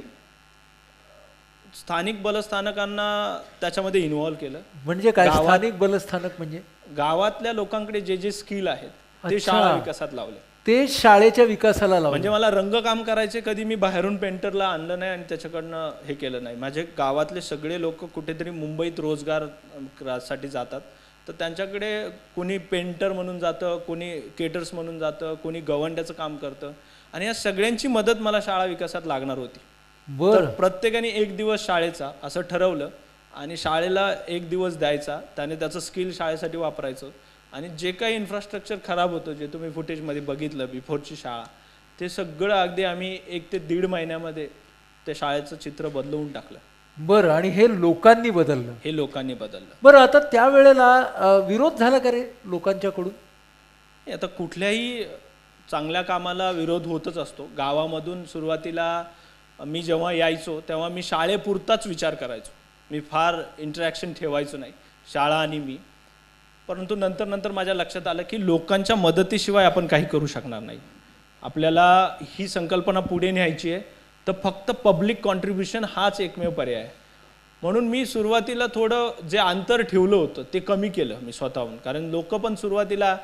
स्थानिक बलस्थानकांना त्याच्यामध्ये इन्व्हॉल्व केलं. म्हणजे काय स्थानिक बलस्थानक? म्हणजे गावातल्या लोकांकडे जे जे स्किल आहेत ते शाळा विकासात लावले, ते शाळेच्या विकासाला लावले. म्हणजे मला रंगकाम करायचे, कधी मी बाहेरून पेंटरला आणलं नाही आणि त्याच्याकडनं हे केलं नाही. माझे गावातले सगळे लोक कुठेतरी मुंबईत रोजगारासाठी जातात, तर त्यांच्याकडे कोणी पेंटर म्हणून जातं, कोणी केटर्स म्हणून जातं, कोणी गवंड्याचं काम करतं, आणि या सगळ्यांची मदत मला शाळा विकासात लागणार होती. बरं, प्रत्येकाने 1 दिवस शाळेचा असं ठरवलं आणि शाळेला 1 दिवस द्यायचा, त्याने त्याचं स्किल शाळेसाठी वापरायचं. आणि जे काही इन्फ्रास्ट्रक्चर खराब होतं, जे तुम्ही फुटेजमध्ये बघितलं बिफोरची शाळा, ते सगळं अगदी आम्ही 1 ते 1.5 महिन्यामध्ये त्या शाळेचं चित्र बदलवून टाकलं. बरं, आणि हे लोकांनी बदललं? हे लोकांनी बदललं. बरं, आता त्यावेळेला विरोध झाला का रे लोकांच्याकडून? आता कुठल्याही चांगल्या कामाला विरोध होतच असतो. गावामधून सुरुवातीला मी जेव्हा यायचो तेव्हा मी शाळेपुरताच विचार करायचो, मी फार इंटरॅक्शन ठेवायचो नाही, शाळा आणि मी. परंतु नंतर माझ्या लक्षात आलं की लोकांच्या मदतीशिवाय आपण काही करू शकणार नाही. आपल्याला ही संकल्पना पुढे न्यायची आहे तर फक्त पब्लिक कॉन्ट्रीब्युशन हाच एकमेव पर्याय आहे. म्हणून मी सुरुवातीला थोडं जे अंतर ठेवलं होतं ते कमी केलं मी स्वतःहून, कारण लोक पण सुरुवातीला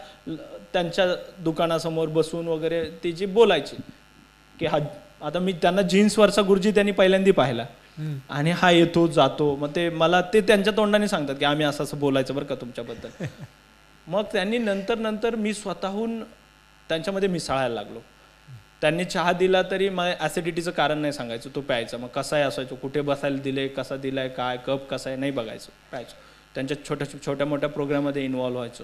त्यांच्या दुकानासमोर बसून वगैरे ते जे बोलायचे की हा, आता मी त्यांना जीन्सवरचा गुरुजी त्यांनी पहिल्यांदा पाहिला आणि हा येतो जातो, मग ते मला ते त्यांच्या तोंडाने सांगतात की आम्ही असं बोलायचं बरं का तुमच्याबद्दल. मग त्यांनी नंतर मी स्वतःहून त्यांच्यामध्ये मिसळायला लागलो. त्यांनी चहा दिला तरी मग ॲसिडिटीचं कारण नाही सांगायचं, तो प्यायचा. मग कसाही असायचो, कुठे बसायला दिले, कसा दिलाय, काय कप कसा आहे नाही बघायचं, प्यायचो. त्यांच्या छोट्या मोठ्या प्रोग्राममध्ये इन्व्हॉल्व व्हायचो.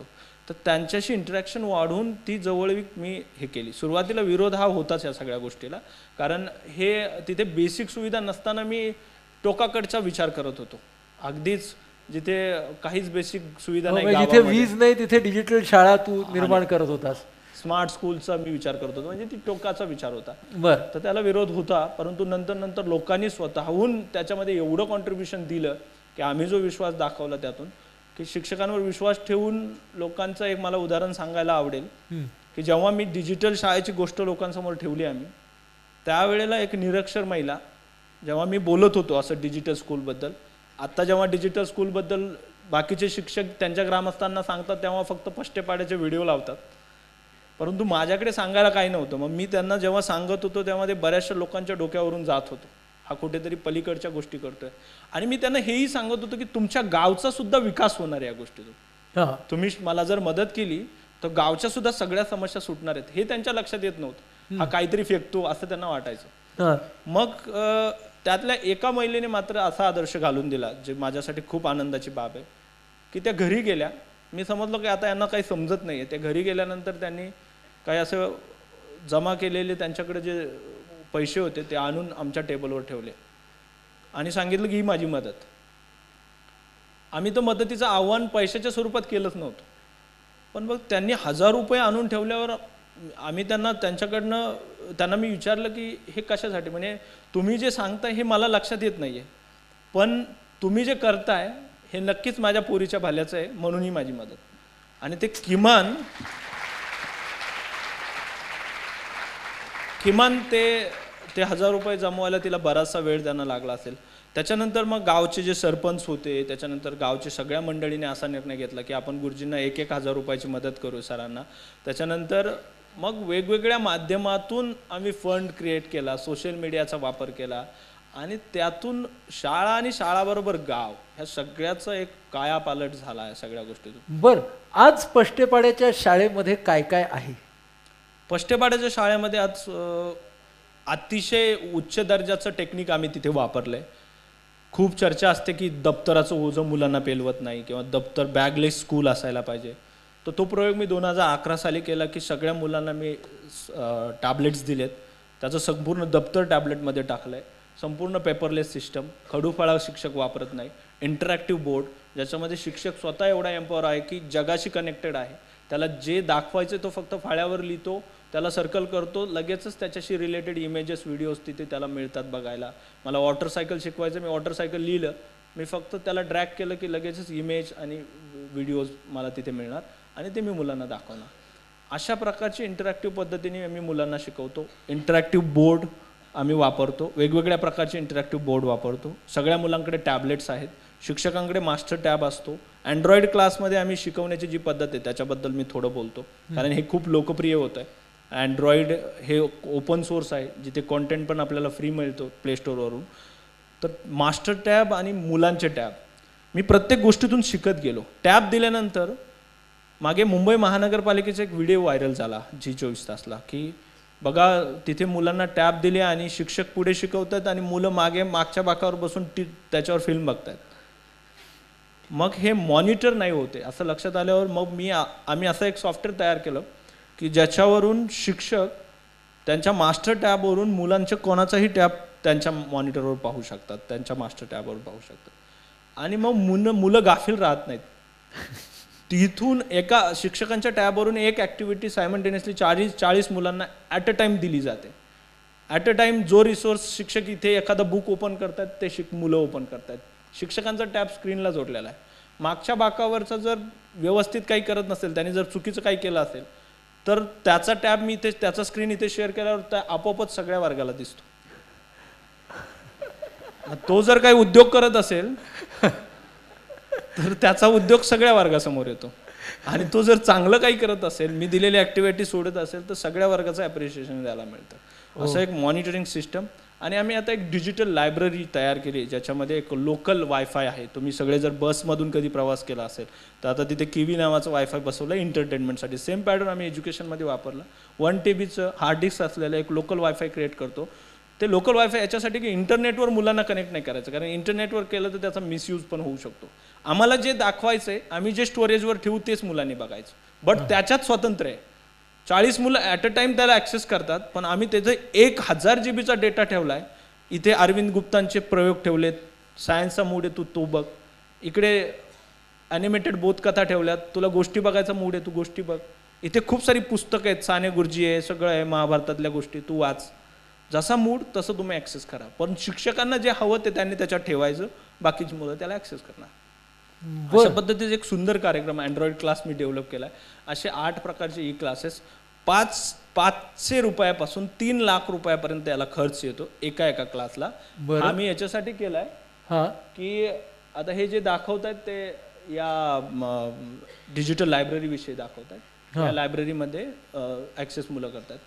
तर त्यांच्याशी इंटरॅक्शन वाढवून ती जवळीक मी हे केली. सुरुवातीला विरोध हा होताच या सगळ्या गोष्टीला, कारण हे तिथे बेसिक सुविधा नसताना मी टोकाकडचा विचार करत होतो. अगदीच जिथे काहीच बेसिक सुविधा नाही, जिथे वीज नाही तिथे डिजिटल शाळा तू निर्माण करत होतास. स्मार्ट स्कूलचा मी विचार करत होतो, म्हणजे ती टोकाचा विचार होता. बरं. तर त्याला विरोध होता, परंतु नंतर लोकांनी स्वतःहून त्याच्यामध्ये एवढं कॉन्ट्रीब्युशन दिलं की आम्ही जो विश्वास दाखवला त्यातून, की शिक्षकांवर विश्वास ठेवून लोकांचं एक मला उदाहरण सांगायला आवडेल की जेव्हा मी डिजिटल शाळेची गोष्ट लोकांसमोर ठेवली आम्ही, त्यावेळेला एक निरक्षर महिला, जेव्हा मी बोलत होतो असं डिजिटल स्कूलबद्दल, आत्ता जेव्हा डिजिटल स्कूलबद्दल बाकीचे शिक्षक त्यांच्या ग्रामस्थांना सांगतात तेव्हा फक्त पष्टेपाड्याचे व्हिडिओ लावतात, परंतु माझ्याकडे सांगायला काही नव्हतं. मग मी त्यांना जेव्हा सांगत होतो तेव्हा ते बऱ्याचशा लोकांच्या डोक्यावरून जात होतो, हा कुठेतरी पलीकडच्या गोष्टी करतोय. आणि मी त्यांना हेही सांगत होतो की तुमच्या गावचा सुद्धा विकास होणार आहे या गोष्टीतून. तुम्ही मला जर मदत केली तर गावच्या सुद्धा सगळ्या समस्या सुटणार आहेत. हे त्यांच्या लक्षात येत नव्हतं. हा काहीतरी फेकतो असं त्यांना वाटायचं. मग त्यातल्या एका महिलेने मात्र असा आदर्श घालून दिला, जे माझ्यासाठी खूप आनंदाची बाब आहे, की त्या घरी गेल्या. मी समजलो की आता यांना काही समजत नाही आहे. त्या घरी गेल्यानंतर त्यांनी काही असं जमा केलेले त्यांच्याकडे जे पैसे होते ते आणून आमच्या टेबलवर ठेवले आणि सांगितलं की ही माझी मदत. आम्ही तर मदतीचं आव्हान पैशाच्या स्वरूपात केलंच नव्हतं, पण मग त्यांनी 1000 रुपये आणून ठेवल्यावर आम्ही त्यांना मी विचारलं की हे कशासाठी. म्हणजे तुम्ही जे सांगताय हे मला लक्षात येत नाही आहे, पण तुम्ही जे करताय हे नक्कीच माझ्या पोरीच्या भल्याचं आहे, म्हणून ही माझी मदत. आणि ते किमान ते 1000 रुपये जमवायला तिला बराचसा वेळ त्यांना लागला असेल. त्याच्यानंतर मग गावचे जे सरपंच होते, त्याच्यानंतर गावचे सगळ्या मंडळीने असा निर्णय घेतला की आपण गुरुजींना 1,000 रुपयाची मदत करू सरांना. त्याच्यानंतर मग वेगवेगळ्या माध्यमातून आम्ही फंड क्रिएट केला, सोशल मीडियाचा वापर केला आणि त्यातून शाळा आणि शाळाबरोबर गाव ह्या सगळ्याचा एक कायापालट झाला आहे सगळ्या गोष्टीतून. बरं, आज पष्टेपाड्याच्या शाळेमध्ये काय काय आहे? पष्टेपाड्याच्या शाळेमध्ये आज अतिशय उच्च दर्जाचं टेक्निक आम्ही तिथे वापरलंय. खूप चर्चा असते की दप्तराचं ओझं मुलांना पेलवत नाही किंवा दप्तर बॅगलेस स्कूल असायला पाहिजे. तर तो प्रयोग मी 2011 साली केला की सगळ्या मुलांना मी टॅबलेट्स दिलेत. त्याचं संपूर्ण दप्तर टॅबलेटमध्ये टाकलं आहे. संपूर्ण पेपरलेस सिस्टम, खडूफळा शिक्षक वापरत नाही. इंटरॅक्टिव्ह बोर्ड ज्याच्यामध्ये शिक्षक स्वतः एवढा एम्पॉवर आहे की जगाशी कनेक्टेड आहे. त्याला जे दाखवायचं तो फक्त फाळ्यावर लिहितो, त्याला सर्कल करतो, लगेचच त्याच्याशी रिलेटेड इमेजेस व्हिडिओज तिथे त्याला मिळतात बघायला. मला वॉटरसायकल शिकवायचं, मी वॉटरसायकल लिहिलं, मी फक्त त्याला ड्रॅग केलं की लगेचच इमेज आणि व्हिडिओज मला तिथे मिळणार आणि ते मी मुलांना दाखवणार. अशा प्रकारची इंटरॅक्टिव्ह पद्धतीने आम्ही मुलांना शिकवतो. इंटरॅक्टिव्ह बोर्ड आम्ही वापरतो, वेगवेगळ्या प्रकारचे इंटरॅक्टिव्ह बोर्ड वापरतो. सगळ्या मुलांकडे टॅबलेट्स आहेत, शिक्षकांकडे मास्टर टॅब असतो. अँड्रॉइड क्लासमध्ये आम्ही शिकवण्याची जी पद्धत आहे त्याच्याबद्दल मी थोडं बोलतो, कारण हे खूप लोकप्रिय होतं आहे. अँड्रॉइड हे ओपन सोर्स आहे, जिथे कॉन्टेंट पण आपल्याला फ्री मिळतो प्ले स्टोअरवरून. तर मास्टर टॅब आणि मुलांचे टॅब मी प्रत्येक गोष्टीतून शिकत गेलो. टॅब दिल्यानंतर मागे मुंबई महानगरपालिकेचा एक व्हिडिओ व्हायरल झाला G24 तासला, की बघा तिथे मुलांना टॅब दिले आणि शिक्षक पुढे शिकवतात आणि मुलं मागच्या बाकावर बसून त्याच्यावर फिल्म बघतात. मग हे मॉनिटर नाही होते असं लक्षात आल्यावर मग आम्ही असं एक सॉफ्टवेअर तयार केलं की ज्याच्यावरून शिक्षक त्यांच्या मास्टर टॅबवरून मुलांचे कोणाचाही टॅब त्यांच्या मॉनिटरवर पाहू शकतात, त्यांच्या मास्टर टॅबवर पाहू शकतात. आणि मग मुलं गाफील राहत नाहीत. तिथून एका शिक्षकांच्या टॅबवरून एक ॲक्टिव्हिटी सायमल्टेनियसली 40 मुलांना ॲट अ टाईम दिली जाते. ॲट अ टाईम जो रिसोर्स शिक्षक इथे एखादं बुक ओपन करतात ते मुलं ओपन करतात. शिक्षकांचा टॅब स्क्रीनला जोडलेला आहे. मागच्या बाकावरचा जर व्यवस्थित काही करत नसेल, त्याने जर चुकीचं काही केलं असेल तर त्याचा टॅब मी इथे, त्याचा स्क्रीन इथे शेअर केल्यावर त्या आपोआपच सगळ्या वर्गाला दिसतो. तो जर काही उद्योग करत असेल तर त्याचा उद्योग सगळ्या वर्गासमोर येतो. आणि तो जर चांगलं काही करत असेल, मी दिलेली ॲक्टिव्हिटी सोडत असेल तर सगळ्या वर्गाचं ॲप्रिशिएशन द्यायला मिळतं. असं एक मॉनिटरिंग सिस्टम. आणि आम्ही आता एक डिजिटल लायब्ररी तयार केली ज्याच्यामध्ये एक लोकल वायफाय आहे. तुम्ही सगळे जर बसमधून कधी प्रवास केला असेल तर आता तिथे किवी नावाचं वायफाय बसवलं एंटरटेनमेंटसाठी. सेम पॅटर्न आम्ही एज्युकेशनमध्ये वापरला. 1 TBचं हार्ड डिस्क असलेलं एक लोकल वायफाय क्रिएट करतो. ते लोकल वायफाय याच्यासाठी की इंटरनेटवर मुलांना कनेक्ट नाही करायचं, कारण इंटरनेटवर केलं तर त्याचा मिसयूज पण होऊ शकतो. आम्हाला जे दाखवायचं आहे, आम्ही जे स्टोरेजवर ठेवू तेच मुलांनी बघायचं, बट त्याच्यात स्वातंत्र्य आहे. 40 मुलं ॲट अ टाईम त्याला ॲक्सेस करतात, पण आम्ही त्याचं 1000 GB डेटा ठेवला आहे. इथे अरविंद गुप्तांचे प्रयोग ठेवलेत, सायन्सचा मूड आहे तू बघ, इकडे ॲनिमेटेड बोधकथा ठेवल्यात, तुला गोष्टी बघायचा मूड आहे तू गोष्टी बघ, इथे खूप सारी पुस्तकं आहेत, साने गुरुजी आहे, सगळं आहे, महाभारतातल्या गोष्टी तू वाच, जसा मूड तसं तुम्ही ॲक्सेस करा. पण शिक्षकांना जे हवं ते त्यांनी त्याच्यात ठेवायचं, बाकीची मुलं त्याला ॲक्सेस करणार. अशा पद्धतीचे एक सुंदर कार्यक्रम अँड्रॉइड क्लास मी डेव्हलप केला आहे. असे 8 प्रकारचे ई क्लासेस 500 रुपयापासून 3 लाख रुपयापर्यंत याला खर्च येतो एका क्लासला. आम्ही याच्यासाठी केला आहे की आता हे जे दाखवत आहेत ते या डिजिटल लायब्ररी विषयी दाखवत आहेत. या लायब्ररीमध्ये ॲक्सेस मुलं करतात.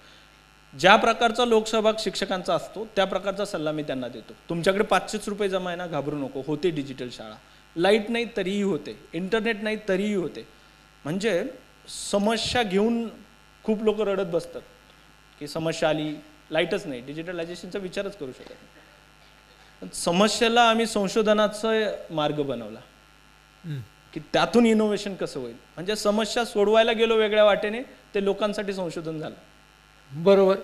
ज्या प्रकारचा लोकसहभाग शिक्षकांचा असतो त्या प्रकारचा सल्ला मी त्यांना देतो. तुमच्याकडे 500 रुपये जमा आहे ना, घाबरू नको, होते डिजिटल शाळा. लाईट नाही तरीही होते, इंटरनेट नाही तरीही होते. म्हणजे समस्या घेऊन खूप लोक रडत बसतात की समस्या आली, लाईटच नाही, डिजिटलायझेशनचा विचारच करू शकत नाही. पण समस्येला आम्ही संशोधनाचा मार्ग बनवला की त्यातून इनोव्हेशन कसं होईल. म्हणजे समस्या सोडवायला गेलो वेगळ्या वाटेने, ते लोकांसाठी संशोधन झालं. बरोबर.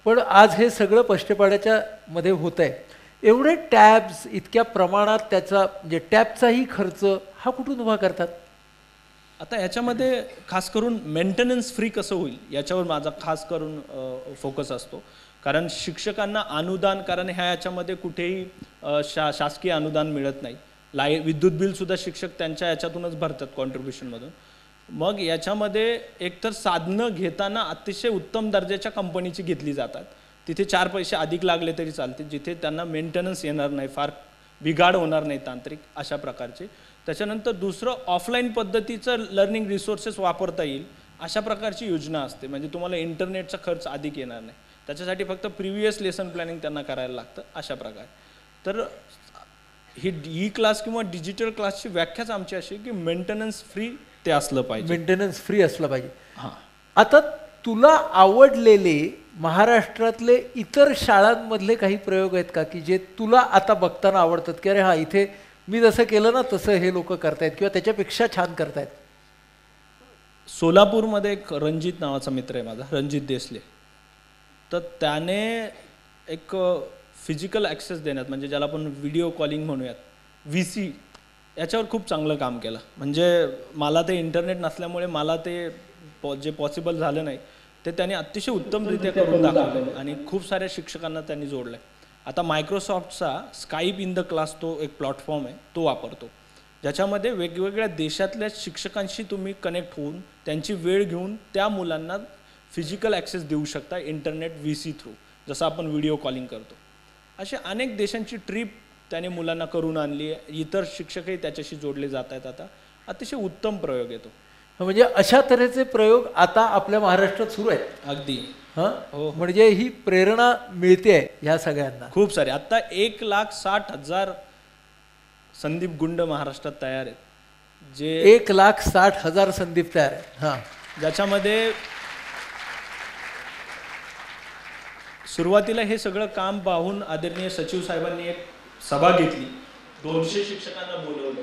पण आज हे सगळं पष्टपाड्याच्या मध्ये होत आहे. एवढे टॅब्स इतक्या प्रमाणात त्याचा म्हणजे टॅबचाही खर्च हा कुठून उभा करतात? आता याच्यामध्ये खास करून मेंटेनन्स फ्री कसं होईल याच्यावर माझा खास करून फोकस असतो. कारण शिक्षकांना अनुदान, कारण याच्यामध्ये कुठेही शासकीय अनुदान मिळत नाही. विद्युत बिलसुद्धा शिक्षक त्यांच्या याच्यातूनच भरतात कॉन्ट्रीब्युशनमधून. मग याच्यामध्ये एकतर साधनं घेताना अतिशय उत्तम दर्जाच्या कंपनीची घेतली जातात. तिथे 4 पैसे अधिक लागले तरी चालते, जिथे त्यांना मेंटेनन्स येणार नाही, फार बिघाड होणार नाही तांत्रिक, अशा प्रकारचे. त्याच्यानंतर दुसरं ऑफलाईन पद्धतीचं लर्निंग रिसोर्सेस वापरता येईल अशा प्रकारची योजना असते. म्हणजे तुम्हाला इंटरनेटचा खर्च अधिक येणार नाही, त्याच्यासाठी फक्त प्रिव्हियस लेसन प्लॅनिंग त्यांना करायला लागतं, अशा प्रकारे. तर ही ई क्लास किंवा डिजिटल क्लासची व्याख्याच आमची अशी की मेंटेनन्स फ्री ते असलं पाहिजे. मेंटेनन्स फ्री असलं पाहिजे. आता तुला आवडलेले महाराष्ट्रातले इतर शाळांमधले काही प्रयोग आहेत का की जे तुला आता बघताना आवडतात की अरे हा, इथे मी जसं केलं ना तसं हे लोक करतायत किंवा त्याच्यापेक्षा छान करतायत? सोलापूरमध्ये एक रणजित नावाचा मित्र आहे माझा, रणजित देसले. तर त्याने एक फिजिकल ॲक्सेस देण्यात, म्हणजे ज्याला आपण व्हिडिओ कॉलिंग म्हणूयात, VC, याच्यावर खूप चांगलं काम केलं. म्हणजे मला ते इंटरनेट नसल्यामुळे मला ते जे पॉसिबल झालं नाही ते त्यांनी अतिशय उत्तमरित्या करून दाखवलं आणि खूप साऱ्या शिक्षकांना त्यांनी जोडलं आहे. आता मायक्रोसॉफ्टचा स्काईप इन द क्लास तो एक प्लॅटफॉर्म आहे, तो वापरतो, ज्याच्यामध्ये वेगवेगळ्या देशातल्या शिक्षकांशी तुम्ही कनेक्ट होऊन त्यांची वेळ घेऊन त्या मुलांना फिजिकल ॲक्सेस देऊ शकता इंटरनेट VC थ्रू, जसं आपण व्हिडिओ कॉलिंग करतो. अशा अनेक देशांची ट्रिप त्याने मुलांना करून आणली. इतर शिक्षकही त्याच्याशी जोडले जात आहेत. आता अतिशय उत्तम प्रयोग येतो. म्हणजे अशा तऱ्हेचे प्रयोग आता आपल्या महाराष्ट्रात सुरू आहेत. अगदी. हो, म्हणजे ही प्रेरणा मिळते ह्या सगळ्यांना. खूप सारे. आता 1,60,000 संदीप गुंड महाराष्ट्रात तयार आहेत, जे 1,60,000 संदीप तयार आहेत. ज्याच्यामध्ये सुरुवातीला हे सगळं काम पाहून आदरणीय सचिव साहेबांनी एक सभा घेतली, 200 शिक्षकांना बोलवलं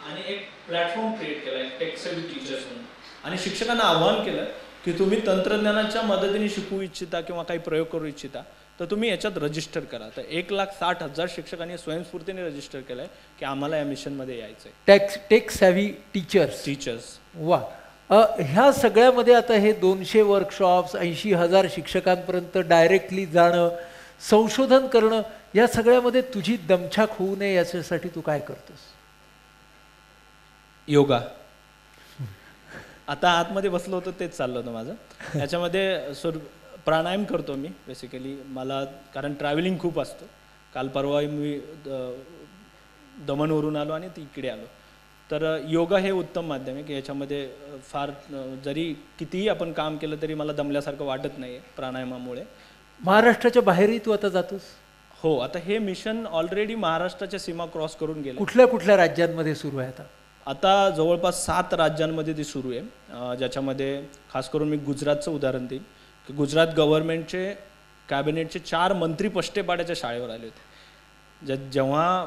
आणि एक प्लॅटफॉर्म क्रिएट केला, एक टेक सेव्ही टीचर्स म्हणून. आणि शिक्षकांना आवाहन केलं की तुम्ही तंत्रज्ञानाच्या मदतीने शिकू इच्छिता किंवा काही प्रयोग करू इच्छिता तर तुम्ही याच्यात रजिस्टर करा. तर 1,60,000 शिक्षकांनी स्वयंस्फूर्तीने रजिस्टर केलं आहे की आम्हाला या मिशनमध्ये यायचं आहे. Tech savvy teachers. वा. ह्या सगळ्यामध्ये आता हे 200 वर्कशॉप्स, 80,000 शिक्षकांपर्यंत डायरेक्टली जाणं, संशोधन करणं, या सगळ्यामध्ये तुझी दमछाक होऊ नये याच्यासाठी तू काय करतोस? योगा. आता आतमध्ये बसलो होतो तेच चाललं होतं माझं. याच्यामध्ये प्राणायाम करतो मी बेसिकली. मला कारण ट्रॅव्हलिंग खूप असतं. काल परवा मी दमणवरून आलो आणि इकडे आलो. तर योगा हे उत्तम माध्यम आहे की याच्यामध्ये फार जरी कितीही आपण काम केलं तरी मला दमल्यासारखं वाटत नाही आहे प्राणायामामुळे. महाराष्ट्राच्या बाहेरही तू आता जातोस? हो. आता हे मिशन ऑलरेडी महाराष्ट्राच्या सीमा क्रॉस करून गेलं. कुठल्या कुठल्या राज्यांमध्ये सुरू आहे आता? आता जवळपास 7 राज्यांमध्ये ती सुरू आहे, ज्याच्यामध्ये खास करून मी गुजरातचं उदाहरण देईन की गुजरात गव्हर्नमेंटचे कॅबिनेटचे 4 मंत्री पष्टेपाड्याच्या शाळेवर आले होते. जेव्हा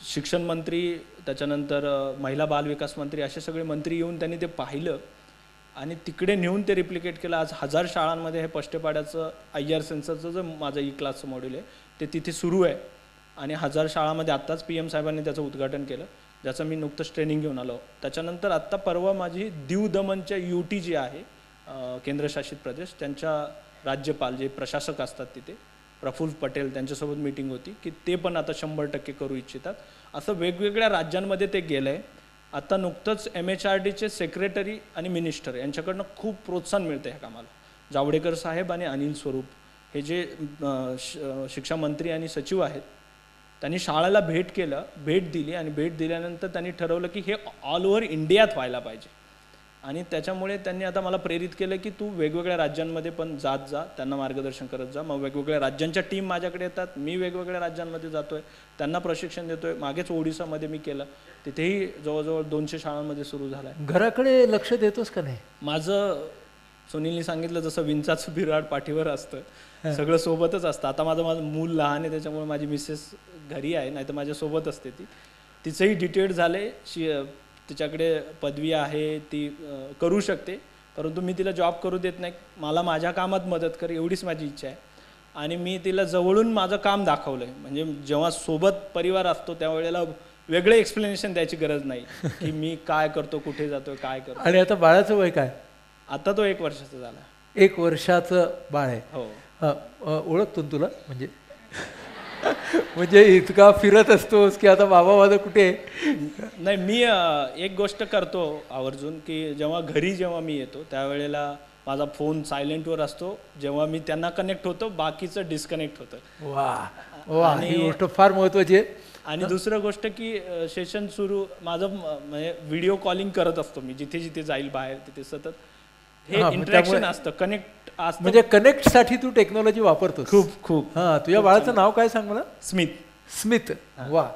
शिक्षण मंत्री, त्याच्यानंतर महिला बालविकास मंत्री, असे सगळे मंत्री येऊन त्यांनी ते पाहिलं आणि तिकडे नेऊन ते रिप्लिकेट केलं. आज 1000 शाळांमध्ये हे पष्टेपाड्याचं IR सेन्सरचं जे माझं ई क्लासचं मॉड्यूल आहे ते तिथे सुरू आहे आणि 1000 शाळांमध्ये आत्ताच PM साहेबांनी त्याचं उद्घाटन केलं, ज्याचं मी नुकतंच ट्रेनिंग घेऊन आलो. त्याच्यानंतर आत्ता परवा माझी दीव दमनच्या UT जी आहे, केंद्रशासित प्रदेश, त्यांच्या राज्यपाल जे प्रशासक असतात तिथे प्रफुल्ल पटेल त्यांच्यासोबत मीटिंग होती की ते पण आता 100% करू इच्छितात. असं वेगवेगळ्या राज्यांमध्ये ते गेलं आहे. आता नुकतंच MHRDचे सेक्रेटरी आणि मिनिस्टर यांच्याकडनं खूप प्रोत्साहन मिळतं ह्या कामाला. जावडेकर साहेब आणि अनिल स्वरूप हे जे शिक्षा मंत्री आणि सचिव आहेत त्यांनी शाळेला भेट दिली आणि भेट दिल्यानंतर त्यांनी ठरवलं की हे ऑल ओव्हर इंडियात व्हायला पाहिजे. आणि त्याच्यामुळे त्यांनी आता मला प्रेरित केलं की तू वेगवेगळ्या राज्यांमध्ये पण जात जा, त्यांना मार्गदर्शन करत जा. मग वेगवेगळ्या राज्यांच्या टीम माझ्याकडे येतात, मी वेगवेगळ्या राज्यांमध्ये जातोय, त्यांना प्रशिक्षण देतोय. मागेच ओडिसामध्ये मी केलं, तिथेही जवळजवळ 200 शाळांमध्ये सुरू झालं आहे. घराकडे लक्ष देतोस का नाही? माझं सुनीलनी सांगितलं जसं विंचाचं बिराड पाठीवर असतं, सगळं सोबतच असतं. आता माझं मूल लहान आहे त्याच्यामुळे माझी मिसेस घरी आहे, नाही तर माझ्यासोबत असते ती. तिचंही डिटेड झाले, तिच्याकडे पदवी आहे, ती करू शकते, परंतु मी तिला जॉब करू देत नाही. मला माझ्या कामात मदत कर एवढीच माझी इच्छा आहे. आणि मी तिला जवळून माझं काम दाखवलं आहे. म्हणजे जेव्हा सोबत परिवार असतो त्यावेळेला वेगळे एक्सप्लेनेशन द्यायची गरज नाही की मी काय करतो, कुठे जातोय, काय करतो. आणि आता बाळाचं वय काय? आता तो 1 वर्षाचा झाला. 1 वर्षाचं बाळ आहे. हो. ओळखतो तुला म्हणजे म्हणजे इतका फिरत असतोस की आता बाबा माझं कुठे? नाही, मी एक गोष्ट करतो आवर्जून की जेव्हा मी येतो त्यावेळेला माझा फोन सायलेंटवर असतो. जेव्हा मी त्यांना कनेक्ट होतो बाकीचं डिस्कनेक्ट होतं. वा वा, ही गोष्ट फार महत्त्वाची आहे. आणि दुसरं गोष्ट की सेशन सुरू माझं म्हणजे व्हिडिओ कॉलिंग करत असतो मी, जिथे जिथे जाईल बाहेर तिथे सतत हे इंटरॅक्शन असतं, कनेक्ट असतं. म्हणजे कनेक्टसाठी तू टेक्नॉलॉजी वापरतो खूप. हां, तुझ्या बाळाचं नाव काय सांग मला? स्मित. वा,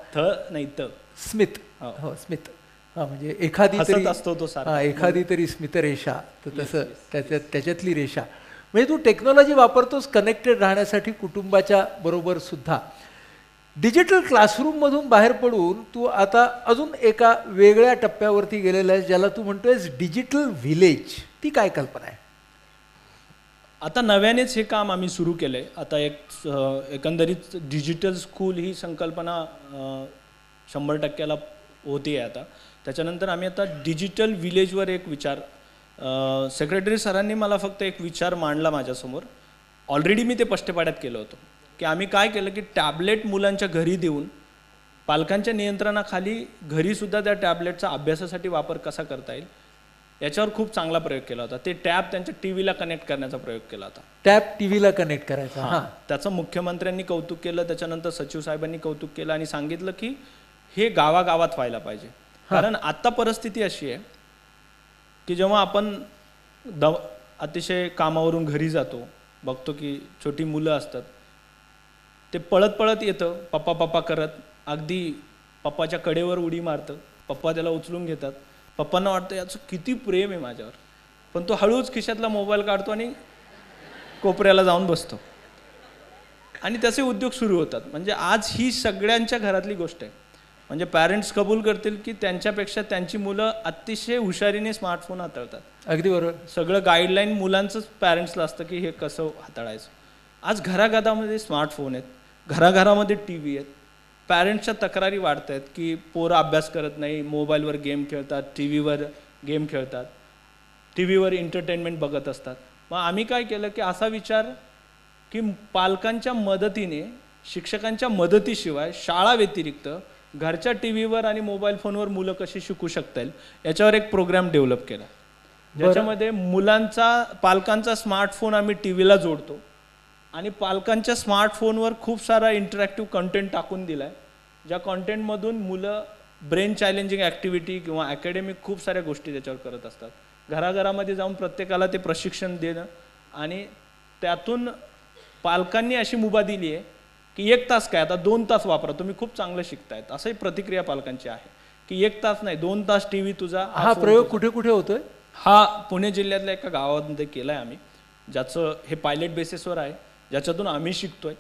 स्मित. हो, स्मित. हां, म्हणजे एखादी तरी असतो तो सारखा. एखादी तरी स्मितरेषा, तर तसं त्याच्यातली रेषा. म्हणजे तू टेक्नॉलॉजी वापरतोस कनेक्टेड राहण्यासाठी कुटुंबाच्या बरोबर सुद्धा. डिजिटल क्लासरूममधून बाहेर पडून तू आता अजून एका वेगळ्या टप्प्यावरती गेलेला आहेस, ज्याला तू म्हणतोयस डिजिटल व्हिलेज. ती काय कल्पना आहे? आता नव्यानेच हे काम आम्ही सुरू केलं आहे. आता एकंदरीत डिजिटल स्कूल ही संकल्पना 100%ला होती आहे आता. त्याच्यानंतर आम्ही आता डिजिटल विलेजवर एक विचार, सेक्रेटरी सरांनी मला फक्त एक विचार मांडला माझ्यासमोर. ऑलरेडी मी ते पष्टेपाड्यात केलं होतं की आम्ही काय केलं की टॅबलेट मुलांच्या घरी देऊन पालकांच्या नियंत्रणाखाली घरीसुद्धा त्या टॅबलेटचा अभ्यासासाठी वापर कसा करता येईल याच्यावर खूप चांगला प्रयोग केला होता. ते टॅब त्यांच्या टीव्हीला कनेक्ट करण्याचा प्रयोग केला होता. टॅब टीव्हीला कनेक्ट करायचा? हां. त्याचं मुख्यमंत्र्यांनी कौतुक केलं, त्याच्यानंतर सचिव साहेबांनी कौतुक केलं आणि सांगितलं की हे गावागावात व्हायला पाहिजे. कारण आत्ता परिस्थिती अशी आहे की जेव्हा आपण अतिशय कामावरून घरी जातो, बघतो की छोटी मुलं असतात, ते पळत पळत येतं पप्पा करत, अगदी पप्पाच्या कडेवर उडी मारतं, पप्पा त्याला उचलून घेतात. पप्पांना वाटतं याचं किती प्रेम आहे माझ्यावर, पण तो हळूच खिशातला मोबाईल काढतो आणि कोपऱ्याला जाऊन बसतो आणि त्याचे उद्योग सुरू होतात. म्हणजे आज ही सगळ्यांच्या घरातली गोष्ट आहे. म्हणजे पॅरेंट्स कबूल करतील की त्यांच्यापेक्षा त्यांची मुलं अतिशय हुशारीने स्मार्टफोन हाताळतात. अगदी बरोबर. सगळं गाईडलाईन मुलांचंच पॅरेंट्सला असतं की हे कसं हाताळायचं. आज घराघरामध्ये स्मार्टफोन आहेत, घराघरामध्ये TV आहेत. पॅरेंट्सच्या तक्रारी वाढत आहेत की पोरं अभ्यास करत नाही, मोबाईलवर गेम खेळतात, टीव्हीवर गेम खेळतात, टीव्हीवर एंटरटेनमेंट बघत असतात. मग आम्ही काय केलं की असा विचार की पालकांच्या मदतीने, शिक्षकांच्या मदतीशिवाय शाळा व्यतिरिक्त घरच्या टीव्हीवर आणि मोबाईल फोनवर मुलं कशी शिकू शकता येईल याच्यावर एक प्रोग्राम डेव्हलप केला, ज्याच्यामध्ये पालकांचा स्मार्टफोन आम्ही टीव्हीला जोडतो आणि पालकांच्या स्मार्टफोनवर खूप सारा इंटरॅक्टिव्ह कंटेंट टाकून दिला आहे, ज्या कंटेंटमधून मुलं ब्रेन चॅलेंजिंग ॲक्टिव्हिटी किंवा अकॅडमिक खूप साऱ्या गोष्टी त्याच्यावर करत असतात. घराघरामध्ये जाऊन प्रत्येकाला ते प्रशिक्षण देणं आणि त्यातून पालकांनी अशी मुभा दिली आहे की 1 तास काय, आता 2 तास वापरा, तुम्ही खूप चांगलं शिकतायत, असंही प्रतिक्रिया पालकांची आहे की 1 तास नाही 2 तास टीव्ही तुझा. हा प्रयोग कुठे कुठे होतोय? हा पुणे जिल्ह्यातल्या एका गावामध्ये केला आहे आम्ही, ज्याचं हे पायलट बेसिसवर आहे, ज्याच्यातून आम्ही शिकतोय.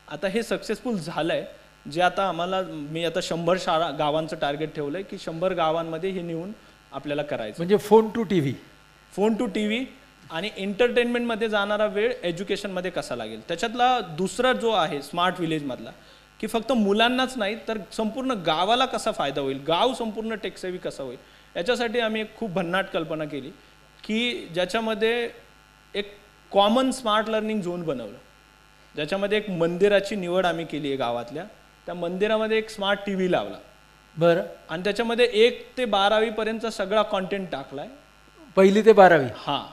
आता हे सक्सेसफुल झालं आहे, जे आता मी आता 100 गावांचं टार्गेट ठेवलं आहे की 100 गावांमध्ये हे नेऊन आपल्याला करायचं. म्हणजे फोन टू टीव्ही आणि एंटरटेनमेंटमध्ये जाणारा वेळ एज्युकेशनमध्ये कसा लागेल. त्याच्यातला दुसरा जो आहे स्मार्ट विलेजमधला की फक्त मुलांनाच नाही तर संपूर्ण गावाला कसा फायदा होईल, गाव संपूर्ण टेकसेवी कसा होईल, याच्यासाठी आम्ही एक खूप भन्नाट कल्पना केली की ज्याच्यामध्ये एक कॉमन स्मार्ट लर्निंग झोन बनवलं, ज्याच्यामध्ये एक मंदिराची निवड आम्ही केली आहे गावातल्या. त्या मंदिरामध्ये एक स्मार्ट टी व्ही लावला बरं. आणि त्याच्यामध्ये 1 ते 12वी पर्यंतचा सगळा कॉन्टेंट टाकलाय. 1ली ते 12वी. हां,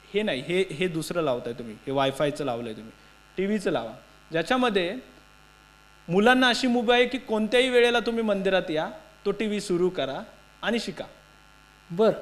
हे नाही, हे दुसरं लावताय तुम्ही, हे वायफायचं लावलंय तुम्ही. टी व्हीचं लावा, ज्याच्यामध्ये मुलांना अशी मुभा आहे की कोणत्याही वेळेला तुम्ही मंदिरात या, तो टी व्ही सुरू करा आणि शिका. बरं.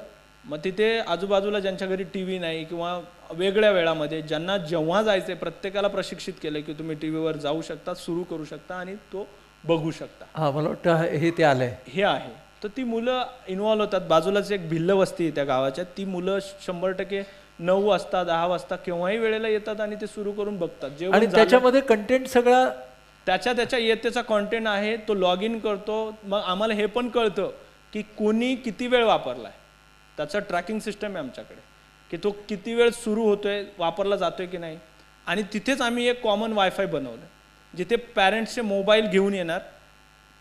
मग तिथे आजूबाजूला ज्यांच्या घरी टी व्ही नाही किंवा वेगळ्या वेळामध्ये ज्यांना जेव्हा जायचंय प्रत्येकाला प्रशिक्षित केलं की तुम्ही टी व्हीवर जाऊ शकता, सुरू करू शकता आणि तो बघू शकता. हां, मला वाटतं हे ते आलंय. हे आहे. तर ती मुलं इन्व्हॉल्व होतात. बाजूलाच एक भिल्ल वस्ती आहे त्या गावाच्या, ती मुलं 100% 9 वाजता 10 वाजता केव्हाही वेळेला येतात आणि ते सुरू करून बघतात. आणि जेवण झालं, त्याच्यामध्ये कंटेंट सगळा त्याच्या येतेचा कॉन्टेंट आहे, तो लॉग इन करतो. मग आम्हाला हे पण कळतं की कोणी किती वेळ वापरलाय, त्याचं ट्रॅकिंग सिस्टम आहे आमच्याकडे की तो किती वेळ सुरू होतोय, वापरला जातोय की नाही. आणि तिथेच आम्ही एक कॉमन वायफाय बनवलं जिथे पॅरेंट्सचे मोबाईल घेऊन येणार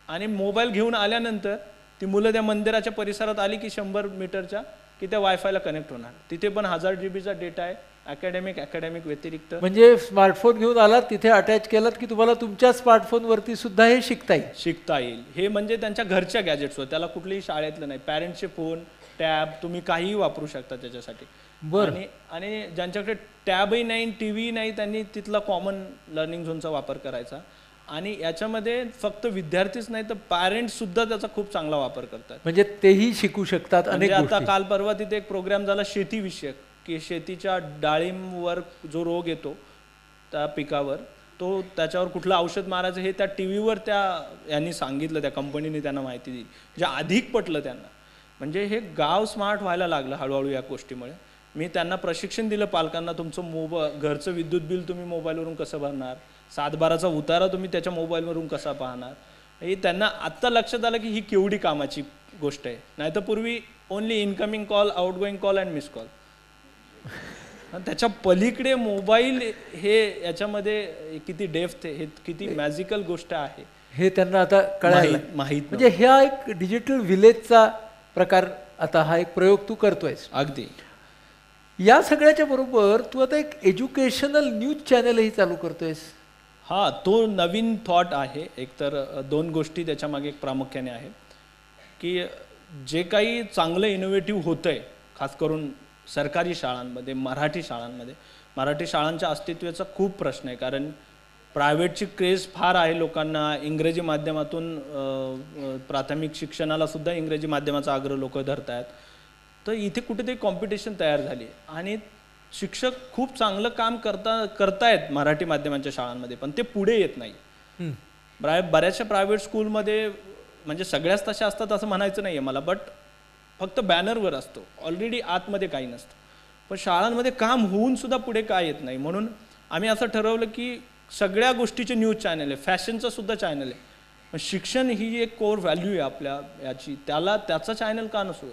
आणि मोबाईल घेऊन आल्यानंतर ती मुलं त्या मंदिराच्या परिसरात आली की 100 मीटरच्या की त्या वायफायला कनेक्ट होणार. तिथे पण 1000 GB डेटा आहे, अकॅडमिक व्यतिरिक्त. म्हणजे स्मार्टफोन घेऊन आलात, तिथे अटॅच केलात की तुम्हाला तुमच्या स्मार्टफोनवरती सुद्धा हे शिकता येईल. हे म्हणजे त्यांच्या घरच्या गॅजेट्सवर, त्याला कुठलीही शाळेतलं नाही. पॅरेंट्सचे फोन, टॅब तुम्ही काहीही वापरू शकता त्याच्यासाठी. बरं. आणि ज्यांच्याकडे टॅबही नाही, टी व्ही नाही, त्यांनी तिथला कॉमन लर्निंग झोनचा वापर करायचा. आणि याच्यामध्ये फक्त विद्यार्थीच नाही तर पॅरेंट्स सुद्धा त्याचा खूप चांगला वापर करतात. म्हणजे तेही शिकू शकतात अनेक आता गोष्टी. काल परवा तिथे एक प्रोग्राम झाला शेतीविषयक की शेतीच्या डाळिंबवर जो रोग येतो त्या पिकावर, तो त्याच्यावर कुठलं औषध मारायचं हे त्या टी व्हीवर त्या यांनी सांगितलं, त्या कंपनीने त्यांना माहिती दिली, जे अधिक पटलं त्यांना. म्हणजे हे गाव स्मार्ट व्हायला लागलं हळूहळू या गोष्टीमुळे. मी त्यांना प्रशिक्षण दिलं पालकांना, तुमचं घरचं विद्युत बिल तुम्ही मोबाईलवरून कसं भरणार, 7/12चा उतारा तुम्ही त्याच्या मोबाईलवरून कसा पाहणार. हे त्यांना आत्ता लक्षात आलं की ही केवढी कामाची गोष्ट आहे. नाही तर पूर्वी only incoming call, outgoing call and miss call. त्याच्या पलीकडे मोबाईल हे याच्यामध्ये किती डेप्थ आहे, हे किती मॅजिकल गोष्ट आहे हे त्यांना आता कळायला माहीत. म्हणजे हा एक डिजिटल विलेजचा प्रकार, आता हा एक प्रयोग तू करतोयस. अगदी. या सगळ्याच्या बरोबर तू आता एक एज्युकेशनल न्यूज चॅनलही चालू करतोयस. हां, तो नवीन थॉट आहे. एकतर 2 गोष्टी त्याच्यामागे एक प्रामुख्याने आहे की जे काही चांगलं इनोव्हेटिव्ह होतंय, खास करून सरकारी शाळांमध्ये, मराठी शाळांच्या अस्तित्वाचा खूप प्रश्न आहे. कारण प्रायव्हेटची क्रेज फार आहे लोकांना. इंग्रजी माध्यमातून प्राथमिक शिक्षणाला सुद्धा इंग्रजी माध्यमाचा आग्रह लोक धरत आहेत. तर इथे कुठेतरी कॉम्पिटिशन तयार झाली आणि शिक्षक खूप चांगलं काम करतायत मराठी माध्यमांच्या शाळांमध्ये, पण ते पुढे येत नाही. बऱ्याचशा प्रायव्हेट स्कूलमध्ये, म्हणजे सगळ्याच तशा असतात असं म्हणायचं नाही आहे मला, बट फक्त बॅनरवर असतो, ऑलरेडी आतमध्ये काही नसतं. पण शाळांमध्ये काम होऊन सुद्धा पुढे काय येत नाही. म्हणून आम्ही असं ठरवलं की सगळ्या गोष्टीचे न्यूज चॅनल आहे, फॅशनचं सुद्धा चॅनल आहे. शिक्षण ही एक कोर व्हॅल्यू आहे आपल्या याची, त्याचा चॅनल का नसू.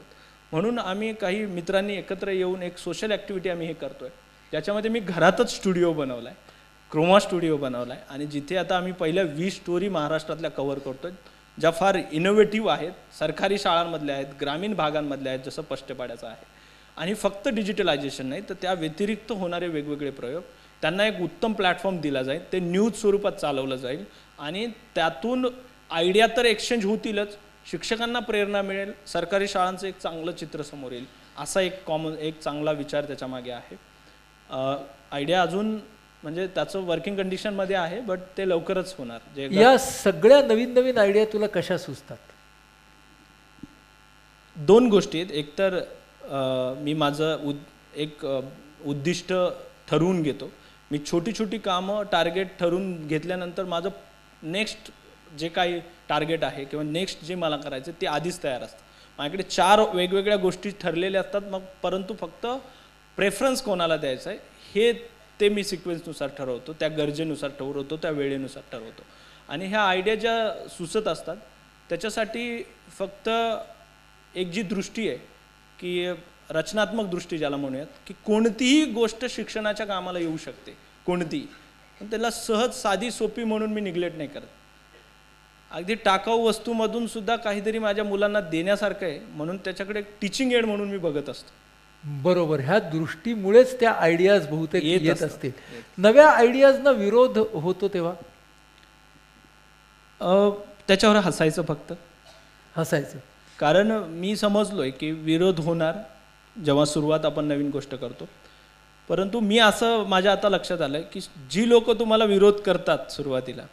म्हणून आम्ही काही मित्रांनी एकत्र येऊन एक सोशल ॲक्टिव्हिटी आम्ही हे करतोय, ज्याच्यामध्ये मी घरातच स्टुडिओ बनवला आहे, क्रोमा स्टुडिओ बनवला आहे. आणि जिथे आता आम्ही पहिल्या 20 स्टोरी महाराष्ट्रातल्या कव्हर करतोय, ज्या फार इनोव्हेटिव्ह आहेत, सरकारी शाळांमधल्या आहेत, ग्रामीण भागांमधल्या आहेत, जसं पष्टपाड्याचं आहे. आणि फक्त डिजिटलायझेशन नाही तर त्या व्यतिरिक्त होणारे वेगवेगळे प्रयोग, त्यांना एक उत्तम प्लॅटफॉर्म दिला जाईल, ते न्यूज स्वरूपात चालवलं जाईल आणि त्यातून आयडिया तर एक्सचेंज होतीलच, शिक्षकांना प्रेरणा मिळेल, सरकारी शाळांचं एक चांगलं चित्र समोर येईल, असा एक चांगला विचार त्याच्यामागे आहे. आयडिया अजून म्हणजे त्याचं वर्किंग कंडिशनमध्ये आहे, बट ते लवकरच होणार. या सगळ्या नवीन नवीन आयडिया तुला कशा सुचतात? 2 गोष्टी आहेत. एकतर मी माझं एक उद्दिष्ट ठरवून घेतो. मी छोटी छोटी कामं टार्गेट ठरवून घेतल्यानंतर माझं नेक्स्ट जे काही टार्गेट आहे किंवा नेक्स्ट जे मला करायचं ते आधीच तयार असतं. माझ्याकडे 4 वेगवेगळ्या गोष्टी ठरलेल्या असतात, मग परंतु फक्त प्रेफरन्स कोणाला द्यायचं आहे हे ते मी सिक्वेन्सनुसार ठरवतो, त्या गरजेनुसार ठरवतो, त्या वेळेनुसार ठरवतो. आणि ह्या आयडिया ज्या सुचत असतात त्याच्यासाठी फक्त एक जी दृष्टी आहे की रचनात्मक दृष्टी ज्याला म्हणूयात, की कोणतीही गोष्ट शिक्षणाच्या कामाला येऊ शकते, कोणतीही, पण त्याला सहज साधी सोपी म्हणून मी निग्लेक्ट नाही करत. अगदी टाकाऊ वस्तूमधून सुद्धा काहीतरी माझ्या मुलांना देण्यासारखं आहे म्हणून त्याच्याकडे टीचिंग एड म्हणून मी बघत असतो. बरोबर, ह्या दृष्टीमुळेच त्या आयडियाज बहुतेक येत येत असतात. असतील. नव्या आयडियाजना विरोध होतो तेव्हा त्याच्यावर हसायचं फक्त. हसायचं. कारण मी समजलोय की विरोध होणार जेव्हा सुरुवात आपण नवीन गोष्ट करतो. परंतु मी असं माझ्या आता लक्षात आलं की जी लोक तुम्हाला विरोध करतात सुरुवातीला,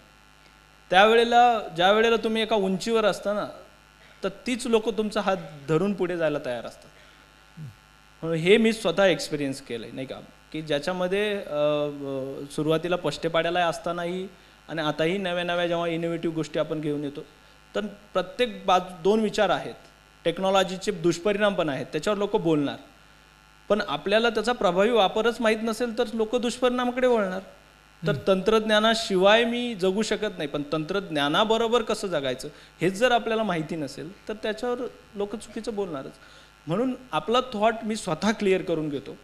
ज्या वेळेला तुम्ही एका उंचीवर असता ना, तर तीच लोक तुमचा हात धरून पुढे जायला तयार असतात. म्हणून हे मी स्वतः एक्सपिरियन्स केलंय, नाही का, की ज्याच्यामध्ये सुरुवातीला पष्टेपाड्याला असतानाही आणि आताही नव्या नव्या जेव्हा इनोव्हेटिव्ह गोष्टी आपण घेऊन येतो, तर प्रत्येक दोन विचार आहेत. टेक्नॉलॉजीचे दुष्परिणाम पण आहेत, त्याच्यावर लोक बोलणार, पण आपल्याला त्याचा प्रभावी वापरच माहीत नसेल तर लोक दुष्परिणामाकडे वळणार. तर तंत्रज्ञानाशिवाय मी जगू शकत नाही, पण तंत्रज्ञानाबरोबर कसं जगायचं हेच जर आपल्याला माहिती नसेल तर त्याच्यावर लोक चुकीचं बोलणारच. म्हणून आपला थॉट मी स्वतः क्लिअर करून घेतो.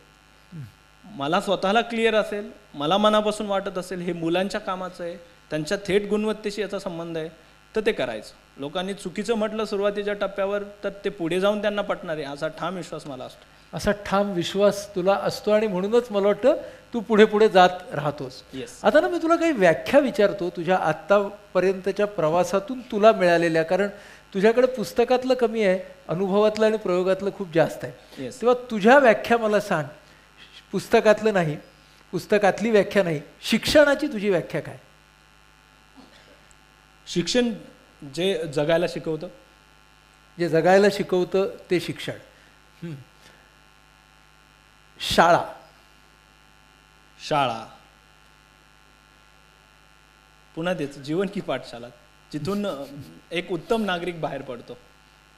मला स्वतःला क्लिअर असेल, मला मनापासून वाटत असेल हे मुलांच्या कामाचं आहे, त्यांच्या थेट गुणवत्तेशी याचा संबंध आहे, तर ते करायचं. लोकांनी चुकीचं म्हटलं सुरुवातीच्या टप्प्यावर तर ते पुढे जाऊन त्यांना पटणार आहे असा ठाम विश्वास मला असतो. असा ठाम विश्वास तुला असतो आणि म्हणूनच मला वाटतं तू पुढे पुढे जात राहतोस. येस. आता ना मी तुला काही व्याख्या विचारतो तुझ्या आत्तापर्यंतच्या प्रवासातून तुला मिळालेल्या, कारण तुझ्याकडे पुस्तकातलं कमी आहे, अनुभवातलं आणि प्रयोगातलं खूप जास्त आहे. येस. तेव्हा तुझ्या व्याख्या मला सांग. पुस्तकातलं नाही, पुस्तकातली व्याख्या नाही, शिक्षणाची तुझी व्याख्या काय? शिक्षण जे जगायला शिकवतं, जे जगायला शिकवतं ते शिक्षण. शाळा. शाळा पुन्हा तेच जीवन की पाठशाला, जिथून एक उत्तम नागरिक बाहेर पडतो,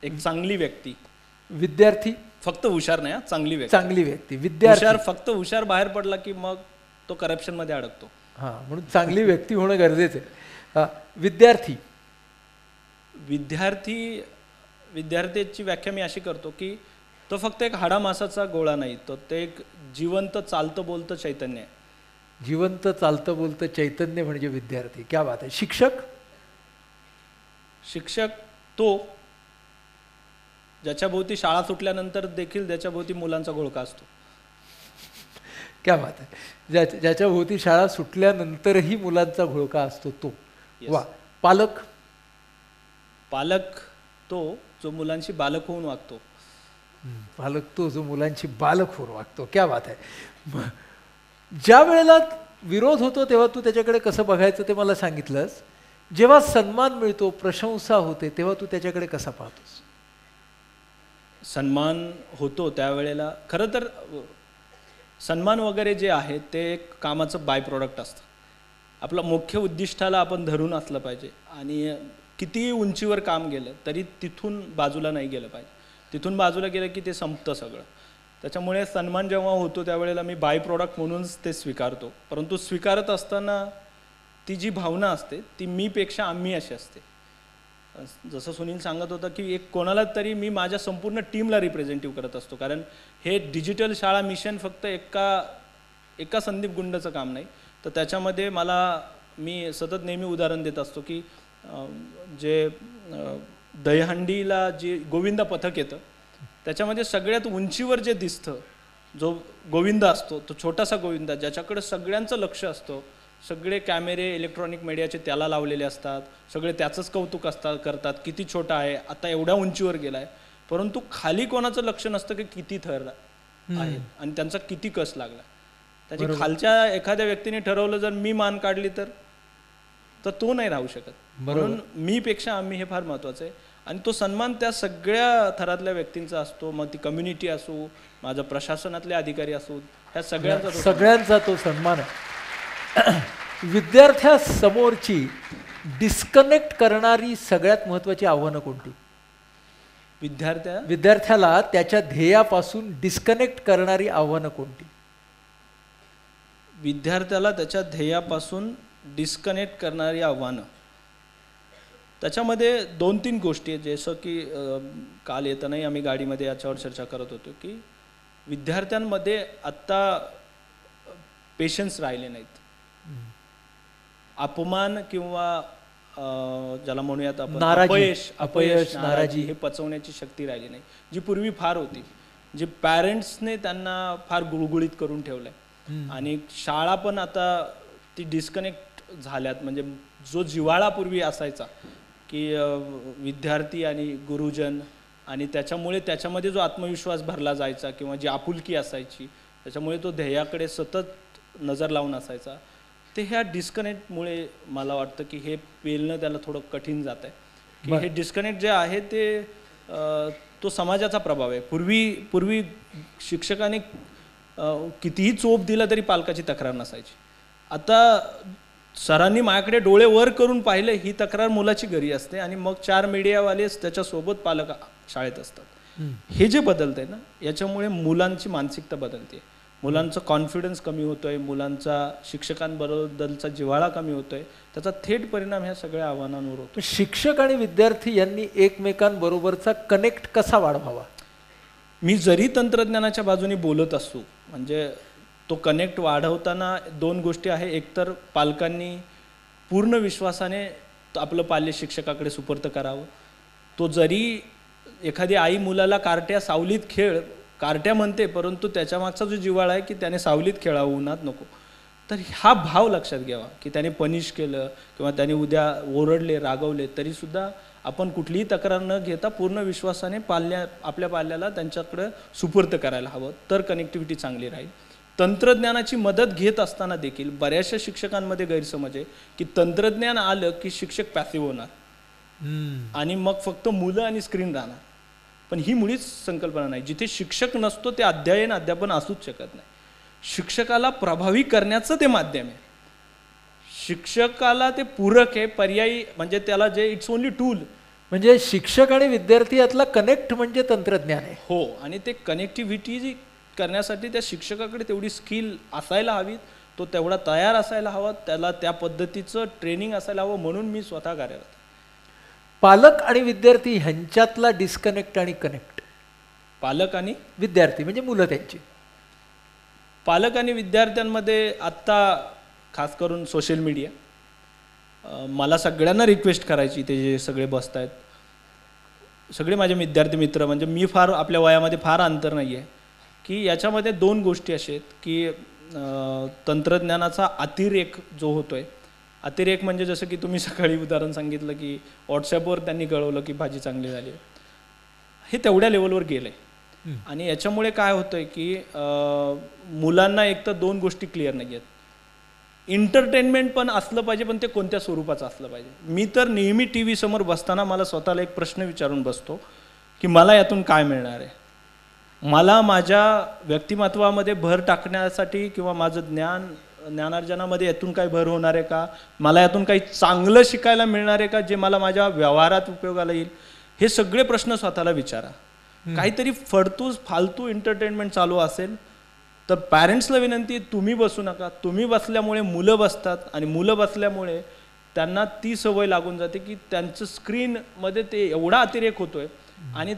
एक चांगली व्यक्ती. विद्यार्थी. फक्त हुशार नाही, चांगली व्यक्ती. चांगली व्यक्ती. विद्यार्थी. फक्त हुशार बाहेर पडला की मग तो करप्शन मध्ये अडकतो. हां, म्हणून चांगली व्यक्ती होणं गरजेचं आहे. विद्यार्थी. विद्यार्थ्याची व्याख्या मी अशी करतो की तो फक्त एक हाडामासाचा गोळा नाही, तो ते एक जिवंत चालतं बोलतं चैतन्य आहे. जिवंत चालतं बोलतं चैतन्य म्हणजे विद्यार्थी. क्या बात आहे. शिक्षक तो ज्याच्या भोवती शाळा सुटल्यानंतर देखील त्याच्या भोवती मुलांचा घोळका असतो. क्या बात आहे. ज्याच्या भोवती शाळा सुटल्यानंतरही मुलांचा घोळका असतो तो. वा. पालक तो जो मुलांशी बालक होऊन वागतो. पालक तो जो मुलांची बालक होऊन वागतो. क्या बात आहे. ज्या वेळेला विरोध होतो तेव्हा तू त्याच्याकडे कसं बघायचं ते मला सांगितलंस. जेव्हा सन्मान मिळतो, प्रशंसा होते, तेव्हा तू त्याच्याकडे कसा पाहतोस? सन्मान होतो त्यावेळेला खरं तर सन्मान वगैरे जे आहे ते एक कामाचं बाय प्रोडक्ट असतं. आपलं मुख्य उद्दिष्टाला आपण धरून असलं पाहिजे आणि कितीही उंचीवर काम गेलं तरी तिथून बाजूला नाही गेलं पाहिजे. तिथून बाजूला गेलं की ते संपतं सगळं. त्याच्यामुळे सन्मान जेव्हा होतो त्यावेळेला मी बाय प्रोडक्ट म्हणूनच ते स्वीकारतो. परंतु स्वीकारत असताना ती जी भावना असते ती मीपेक्षा आम्ही अशी असते. जसं सुनील सांगत होता की एक कोणाला तरी मी माझ्या संपूर्ण टीमला रिप्रेझेंटेटिव्ह करत असतो. कारण हे डिजिटल शाळा मिशन फक्त एका संदीप गुंडचं काम नाही. तर त्याच्यामध्ये मी सतत नेहमी उदाहरण देत असतो की जे दहीहंडीला जे गोविंदा पथक येतं त्याच्यामध्ये सगळ्यात उंचीवर जे दिसतं जो गोविंदा असतो तो छोटासा गोविंदा ज्याच्याकडे सगळ्यांचं लक्ष असतं, सगळे कॅमेरे इलेक्ट्रॉनिक मीडियाचे त्याला लावलेले असतात, सगळे त्याचंच कौतुक करतात किती छोटा आहे, आता एवढ्या उंचीवर गेलाय. परंतु खाली कोणाचं लक्ष नसतं की किती थर आहे आणि त्यांचा किती कस लागला. त्याची खालच्या एखाद्या व्यक्तीने ठरवलं जर मी मान काढली तर तो नाही राहू शकत. म्हणून मीपेक्षा आम्ही हे फार महत्त्वाचं आहे. आणि तो सन्मान त्या सगळ्या थरातल्या व्यक्तींचा असतो, मग ती कम्युनिटी असो, माझ्या प्रशासनातले अधिकारी असो, ह्या सगळ्यांचा तो सन्मान आहे. विद्यार्थ्यासमोरची डिस्कनेक्ट करणारी सगळ्यात महत्त्वाची आव्हानं कोणती? विद्यार्थ्याला त्याच्या ध्येयापासून डिस्कनेक्ट करणारी आव्हानं कोणती? विद्यार्थ्याला त्याच्या ध्येयापासून डिस्कनेक्ट करणारी आव्हानं त्याच्यामध्ये 2-3 गोष्टी आहेत. जसं की काल येतानाही आम्ही गाडीमध्ये याच्यावर चर्चा करत होतो की विद्यार्थ्यांमध्ये आत्ता पेशन्स राहिले नाहीत. अपमान किंवा ज्याला म्हणूयात आपण अपयश, नाराजी हे पचवण्याची शक्ती राहिली नाही जी पूर्वी फार होती. जे पॅरेंट्सने त्यांना फार गुळगुळीत करून ठेवलं आहे. आणि शाळा पण आता ती डिस्कनेक्ट झाल्यात. म्हणजे जो जिव्हाळा पूर्वी असायचा की विद्यार्थी आणि गुरुजन, आणि त्याच्यामुळे त्याच्यामध्ये जो आत्मविश्वास भरला जायचा किंवा जी आपुलकी असायची, त्याच्यामुळे तो ध्येयाकडे सतत नजर लावून असायचा, ते ह्या डिस्कनेक्टमुळे मला वाटतं की हे पेलणं त्याला थोडं कठीण जात आहे. की हे डिस्कनेक्ट जे आहे ते तो समाजाचा प्रभाव आहे. पूर्वी शिक्षकाने कितीही चोप दिला तरी पालकाची तक्रार नसायची. आता सरांनी माझ्याकडे डोळे वर करून पाहिले ही तक्रार मुलाची घरी असते, आणि मग 4 मीडियावालेच त्याच्यासोबत पालक शाळेत असतात. हे जे बदलतंय ना, याच्यामुळे मुलांची मानसिकता बदलते, मुलांचा कॉन्फिडन्स कमी होतोय, मुलांचा शिक्षकांबद्दलचा जिव्हाळा कमी होतोय. त्याचा थेट परिणाम ह्या सगळ्या आव्हानांवर होतो. शिक्षक आणि विद्यार्थी यांनी एकमेकांबरोबरचा कनेक्ट कसा वाढवावा? मी जरी तंत्रज्ञानाच्या बाजूने बोलत असू, म्हणजे तो कनेक्ट वाढवताना 2 गोष्टी आहे. एकतर पालकांनी पूर्ण विश्वासाने आपलं पाल्य शिक्षकाकडे सुपूर्द करावं. तो जरी एखादी आई मुलाला कारट्या सावलीत खेळ कारट्या म्हणते, परंतु त्याच्यामागचा जो जिव्हाळा आहे की त्याने सावलीत खेळावं, उन्हात नको, तर हा भाव लक्षात घ्यावा. की त्याने पनिश केलं किंवा त्याने उद्या ओरडले, रागवले, तरीसुद्धा आपण कुठलीही तक्रार न घेता पूर्ण विश्वासाने आपल्या पाल्याला त्यांच्याकडे सुपूर्द करायला हवं. तर कनेक्टिव्हिटी चांगली राहील. तंत्रज्ञानाची मदत घेत असताना देखील बऱ्याचशा शिक्षकांमध्ये गैरसमज आहे की तंत्रज्ञान आलं की शिक्षक पॅसिव्ह होणार आणि मग फक्त मुलं आणि स्क्रीन राहणार. पण ही मुळीच संकल्पना नाही. जिथे शिक्षक नसतो ते अध्यापन असूच शकत नाही. शिक्षकाला प्रभावी करण्याचं ते माध्यम आहे. शिक्षकाला ते पूरक आहे, पर्यायी, म्हणजे त्याला जे इट्स ओनली टूल. म्हणजे शिक्षक आणि विद्यार्थी यातला कनेक्ट म्हणजे तंत्रज्ञान आहे. हो, आणि ते कनेक्टिव्हिटी करण्यासाठी त्या शिक्षकाकडे तेवढी स्किल असायला हवी, तो तेवढा तयार असायला हवा, त्याला त्या पद्धतीचं ट्रेनिंग असायला हवं. म्हणून मी स्वतः कार्यरत. पालक आणि विद्यार्थी ह्यांच्यातला डिस्कनेक्ट आणि कनेक्ट. पालक आणि विद्यार्थी म्हणजे मुलं त्यांची. पालक आणि विद्यार्थ्यांमध्ये आत्ता खास करून सोशल मीडिया, मला सगळ्यांना रिक्वेस्ट करायची, ते जे सगळे बसत आहेत, सगळे माझे विद्यार्थी मित्र, म्हणजे मी फार आपल्या वयामध्ये फार अंतर नाही आहे, की याच्यामध्ये 2 गोष्टी अशा आहेत की तंत्रज्ञानाचा अतिरेक जो होतोय, अतिरेक म्हणजे जसं की तुम्ही सकाळी उदाहरण सांगितलं की व्हॉट्सॲपवर त्यांनी कळवलं की भाजी चांगली झाली, हे तेवढ्या लेवलवर गेलं आहे. आणि याच्यामुळे काय होतंय की मुलांना एक तर 2 गोष्टी क्लिअर नाही आहेत. एंटरटेनमेंट पण असलं पाहिजे, पण ते कोणत्या स्वरूपाचं असलं पाहिजे. मी तर नेहमी टी व्ही समोर बसताना मला स्वतःला एक प्रश्न विचारून बसतो की मला यातून काय मिळणार आहे. मला माझ्या व्यक्तिमत्वामध्ये भर टाकण्यासाठी किंवा माझं ज्ञानार्जनामध्ये यातून काही भर होणार आहे का, मला यातून काही चांगलं शिकायला मिळणार आहे का, जे मला माझ्या व्यवहारात उपयोगाला येईल. हे सगळे प्रश्न स्वतःला विचारा. काहीतरी फालतू एंटरटेनमेंट चालू असेल तर पॅरेंट्सला विनंती, तुम्ही बसू नका. तुम्ही बसल्यामुळे मुलं बसतात, आणि मुलं बसल्यामुळे त्यांना ती सवय लागून जाते की त्यांचं स्क्रीनमध्ये ते एवढा अतिरेक होतोय, आणि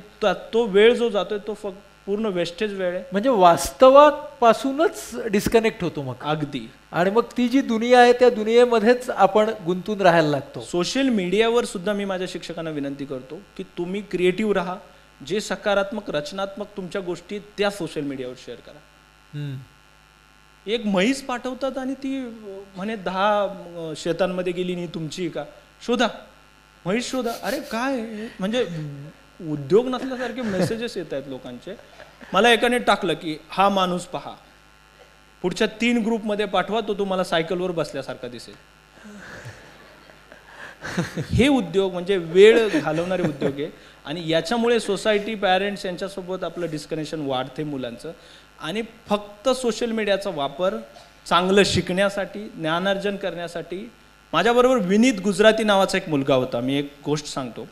तो वेळ जो जातोय तो फक्त पूर्ण वेस्टेज वेळ आहे. म्हणजे वास्तवापासूनच डिस्कनेक्ट होतो मग. अगदी. आणि मग ती जी दुनिया आहे त्या दुनियेमध्येच आपण गुंतून राहायला लागतो. सोशल मीडियावर सुद्धा मी माझ्या शिक्षकांना विनंती करतो की तुम्ही क्रिएटिव्ह राहा. जे सकारात्मक, रचनात्मक तुमच्या गोष्टी त्या सोशल मीडियावर शेअर करा. एक म्हैस पाठवतात आणि ती म्हणे 10 शेतांमध्ये गेली नाही, तुमची का, शोधा म्हैस शोधा. अरे काय, म्हणजे उद्योग नसल्यासारखे मेसेजेस येत आहेत लोकांचे. मला एकाने टाकलं की हा माणूस पहा, पुढच्या 3 ग्रुपमध्ये पाठवा, तो तुम्हाला सायकलवर बसल्यासारखा दिसेल. हे उद्योग म्हणजे वेळ घालवणारे उद्योग आहे. आणि याच्यामुळे सोसायटी, पॅरेंट्स यांच्यासोबत आपलं डिस्कनेक्शन वाढते मुलांचं. आणि फक्त सोशल मीडियाचा वापर चांगलं शिकण्यासाठी, ज्ञानार्जन करण्यासाठी. माझ्याबरोबर विनीत गुजराती नावाचा एक मुलगा होता. मी एक गोष्ट सांगतो.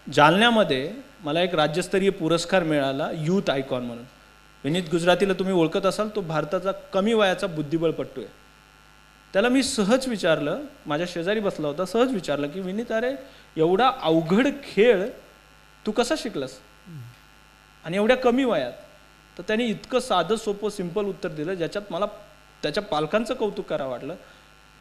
जालन्यामध्ये मला एक राज्यस्तरीय पुरस्कार मिळाला यूथ आयकॉन म्हणून. विनीत गुजरातीला तुम्ही ओळखत असाल, तो भारताचा कमी वयाचा बुद्धिबळपट्टू आहे. त्याला मी सहज विचारलं, माझ्या शेजारी बसला होता, सहज विचारलं की विनीत, अरे एवढा अवघड खेळ तू कसा शिकलास आणि एवढ्या कमी वयात? तर त्याने इतकं साधं सोपं सिंपल उत्तर दिलं ज्याच्यात मला त्याच्या पालकांचं कौतुक करावं वाटलं.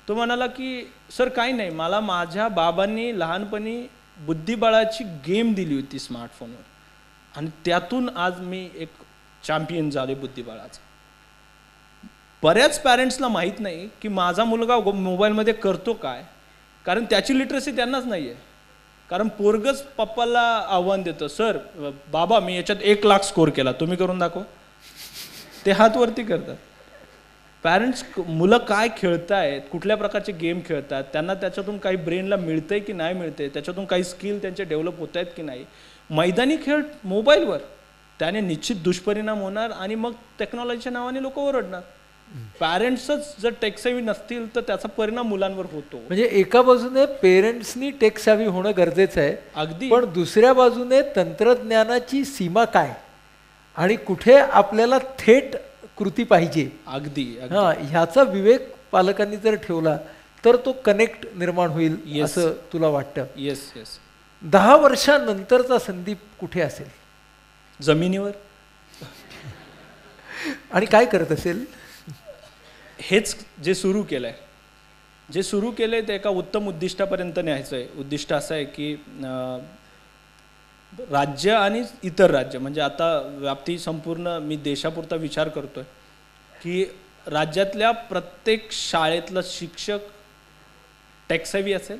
तो म्हणाला की सर काही नाही, मला माझ्या बाबांनी लहानपणी बुद्धिबळाची गेम दिली होती स्मार्टफोनवर, आणि त्यातून आज मी एक चॅम्पियन झाले बुद्धिबळाचा. बऱ्याच पॅरेंट्सला माहीत नाही की माझा मुलगा मोबाईलमध्ये करतो काय, कारण त्याची लिटरसी त्यांनाच नाही आहे. कारण पोरगच पप्पाला आव्हान देतं, सर बाबा मी याच्यात 1 लाख स्कोर केला, तुम्ही करून दाखव. ते हात वरती करतात. पॅरेंट्स मुलं काय खेळतायत, कुठल्या प्रकारचे गेम खेळतात, त्यांना त्याच्यातून काही ब्रेनला मिळतंय की नाही मिळतंय, त्याच्यातून काही स्किल त्यांचे डेव्हलप होत आहेत की नाही. मैदानी खेळ मोबाईलवर त्याने निश्चित दुष्परिणाम होणार आणि मग टेक्नॉलॉजीच्या नावाने लोक ओरडणार. पॅरेंट्सच जर टेक्सेवी नसतील तर त्याचा परिणाम मुलांवर होतो. म्हणजे एका बाजूने पेरेंट्सनी टेक्सावी होणं गरजेचं आहे अगदी, पण दुसऱ्या बाजूने तंत्रज्ञानाची सीमा काय आणि कुठे आपल्याला थेट कृती पाहिजे, अगदी ह्याचा विवेक पालकांनी जर ठेवला तर तो कनेक्ट निर्माण होईल. Yes. असं तुला वाटतं? Yes yes. 10 वर्षानंतरचा संदीप कुठे असेल? जमिनीवर. आणि काय करत असेल? हेच जे सुरू केलंय ते एका उत्तम उद्दिष्टापर्यंत न्यायचं आहे. उद्दिष्ट असं आहे की राज्य आणि इतर राज्य, म्हणजे आता व्याप्ती संपूर्ण मी देशापुरता विचार करतोय की राज्यातल्या प्रत्येक शाळेतलं शिक्षक टेक्सेवी असेल,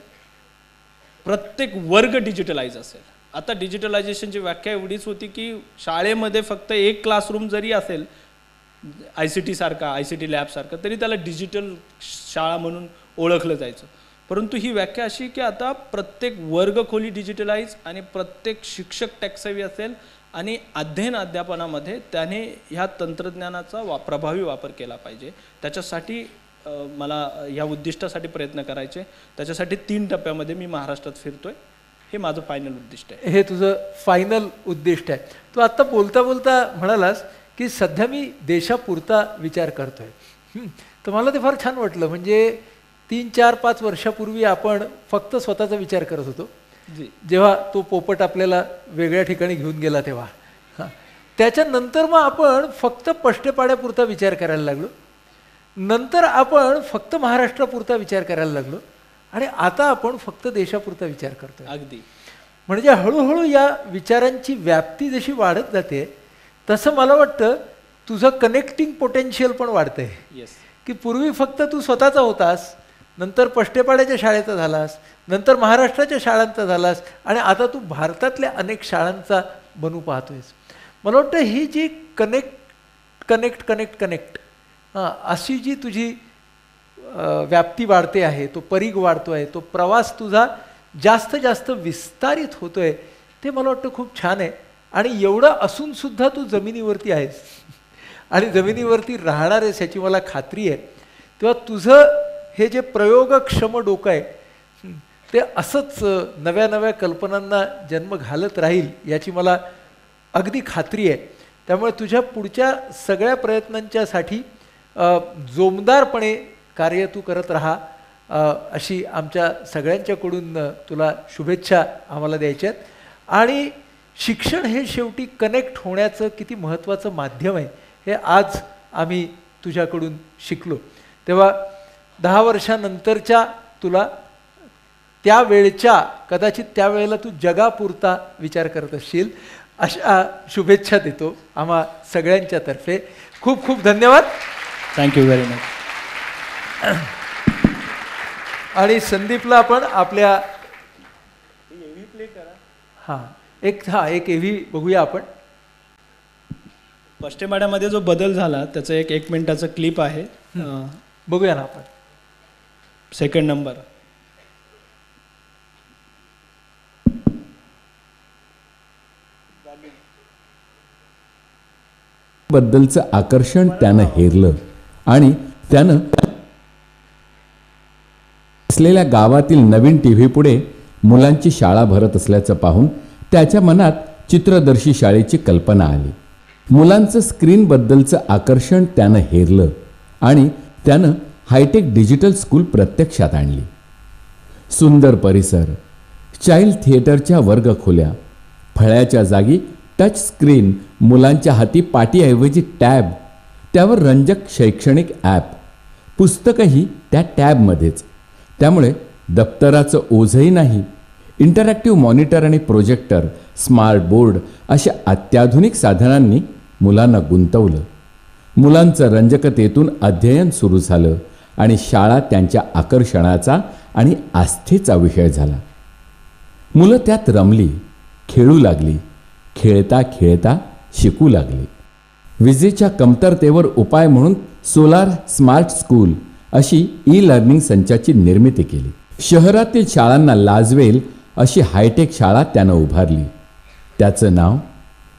प्रत्येक वर्ग डिजिटलाइज असेल. आता डिजिटलायझेशनची व्याख्या एवढीच होती की शाळेमध्ये फक्त 1 क्लासरूम जरी असेल ICT लॅबसारखं, तरी त्याला डिजिटल शाळा म्हणून ओळखलं जायचं. परंतु ही व्याख्या अशी की आता प्रत्येक वर्गखोली डिजिटलाइज आणि प्रत्येक शिक्षक टेक्सेवी असेल आणि अध्यापनामध्ये त्याने ह्या तंत्रज्ञानाचा प्रभावी वापर केला पाहिजे. त्याच्यासाठी मला या उद्दिष्टासाठी प्रयत्न करायचे. त्याच्यासाठी 3 टप्प्यामध्ये मी महाराष्ट्रात फिरतोय. हे माझं फायनल उद्दिष्ट आहे. हे तुझं फायनल उद्दिष्ट आहे. तू आत्ता बोलता बोलता म्हणालास की सध्या मी देशापुरता विचार करतोय. तर मला ते फार छान वाटलं. म्हणजे 3, 4, 5 वर्षापूर्वी आपण फक्त स्वतःचा विचार करत होतो. जेव्हा तो पोपट आपल्याला वेगळ्या ठिकाणी घेऊन गेला तेव्हा. त्याच्यानंतर मग आपण फक्त पष्टेपाड्यापुरता विचार करायला लागलो. नंतर आपण फक्त महाराष्ट्रापुरता विचार करायला लागलो आणि आता आपण फक्त देशापुरता विचार करतोय. अगदी. म्हणजे हळूहळू या विचारांची व्याप्ती जशी वाढत जाते तसं मला वाटतं तुझं कनेक्टिंग पोटेन्शियल पण वाढतंय. येस. की पूर्वी फक्त तू स्वतःचा होतास, नंतर पष्टेपाड्याच्या शाळेचा झालास, नंतर महाराष्ट्राच्या शाळांचा झालास आणि आता तू भारतातल्या अनेक शाळांचा बनू पाहतोयस. मला वाटतं ही जी कनेक्ट अशी जी तुझी व्याप्ती वाढते आहे, तो परीघ वाढतो आहे, तो प्रवास तुझा जास्त विस्तारित होतोय, ते मला वाटतं खूप छान आहे. आणि एवढं असूनसुद्धा तू जमिनीवरती आहेस आणि जमिनीवरती राहणार आहेस याची मला खात्री आहे. तेव्हा तुझं हे जे प्रयोगक्षम डोकं आहे ते असंच नव्या कल्पनांना जन्म घालत राहील याची मला अगदी खात्री आहे. त्यामुळे तुझ्या पुढच्या सगळ्या प्रयत्नांच्यासाठी जोमदारपणे कार्य तू करत राहा अशी आमच्या सगळ्यांच्याकडून तुला शुभेच्छा आम्हाला द्यायच्या आहेत. आणि शिक्षण हे शेवटी कनेक्ट होण्याचं किती महत्त्वाचं माध्यम आहे हे आज आम्ही तुझ्याकडून शिकलो. तेव्हा 10 वर्षानंतरच्या तुला त्यावेळच्या कदाचित त्यावेळेला तू जगापुरता विचार करत असशील अशा शुभेच्छा देतो आम्हा सगळ्यांच्या तर्फे. खूप खूप धन्यवाद. Thank you very much. आणि संदीपला आपण आपल्या एक एव्ही बघूया आपण. पष्टेपाड्यामध्ये जो बदल झाला त्याचं एक 1 मिनिटाचं क्लिप आहे, बघूया ना आपण. 2nd number. बद्दलचं आकर्षण त्यानं हेरलं आणि त्यानं असलेल्या गावातील नवीन टीव्ही पुढे मुलांची शाळा भरत असल्याचं पाहून त्याच्या मनात चित्रदर्शी शाळेची कल्पना आली. मुलांचं स्क्रीनबद्दलचं आकर्षण त्यानं हेरलं आणि त्यानं हायटेक डिजिटल स्कूल प्रत्यक्षात आणली. सुंदर परिसर, चाइल्ड थिएटरच्या वर्गखोल्या, फळ्याच्या जागी टच स्क्रीन, मुलांच्या हाती पाटीऐवजी टॅब, त्यावर रंजक शैक्षणिक ॲप, पुस्तकंही त्या टॅबमध्येच. त्यामुळे दप्तराचं ओझंही नाही. इंटरॅक्टिव्ह मॉनिटर आणि प्रोजेक्टर स्मार्ट बोर्ड अशा अत्याधुनिक साधनांनी मुलांना गुंतवलं. मुलांचं रंजकतेतून अध्ययन सुरू झालं आणि शाळा त्यांच्या आकर्षणाचा आणि आस्थेचा विषय झाला. मुलं त्यात रमली, खेळू लागली, खेळता खेळता शिकू लागली. विजेच्या कमतरतेवर उपाय म्हणून सोलार स्मार्ट स्कूल अशी ई लर्निंग संचाची निर्मिती केली. शहरातील शाळांना लाजवेल अशी हायटेक शाळा त्यानं उभारली. त्याचं नाव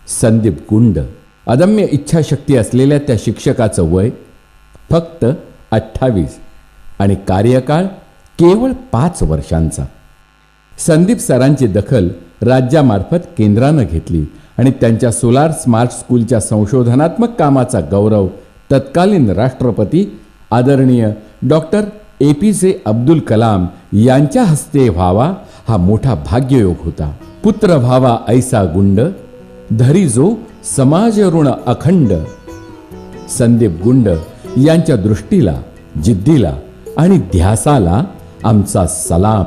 संदीप गुंड. अदम्य इच्छाशक्ती असलेल्या त्या शिक्षकाचं वय फक्त 28 आणि कार्यकाळ केवळ 5 वर्षांचा. संदीप सरांची दखल राज्यामार्फत केंद्रानं घेतली आणि त्यांच्या सोलार स्मार्ट स्कूलच्या संशोधनात्मक कामाचा गौरव तत्कालीन राष्ट्रपती आदरणीय डॉक्टर APJ अब्दुल कलाम यांच्या हस्ते व्हावा हा मोठा भाग्ययोग होता. पुत्र व्हावा ऐसा गुंड, धरी जो समाज ऋण अखंड. संदीप गुंड यांच्या दृष्टीला, जिद्दीला आणि ध्यासाला आमचा सलाम.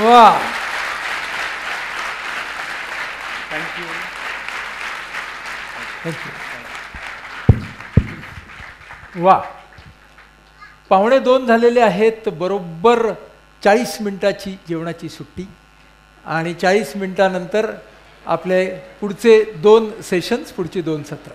वा, वा. 1:45 झालेले आहेत. बरोबर 40 मिनिटाची जेवणाची सुट्टी आणि 40 मिनिटानंतर आपले पुढचे 2 सेशन्स, पुढची 2 सत्र.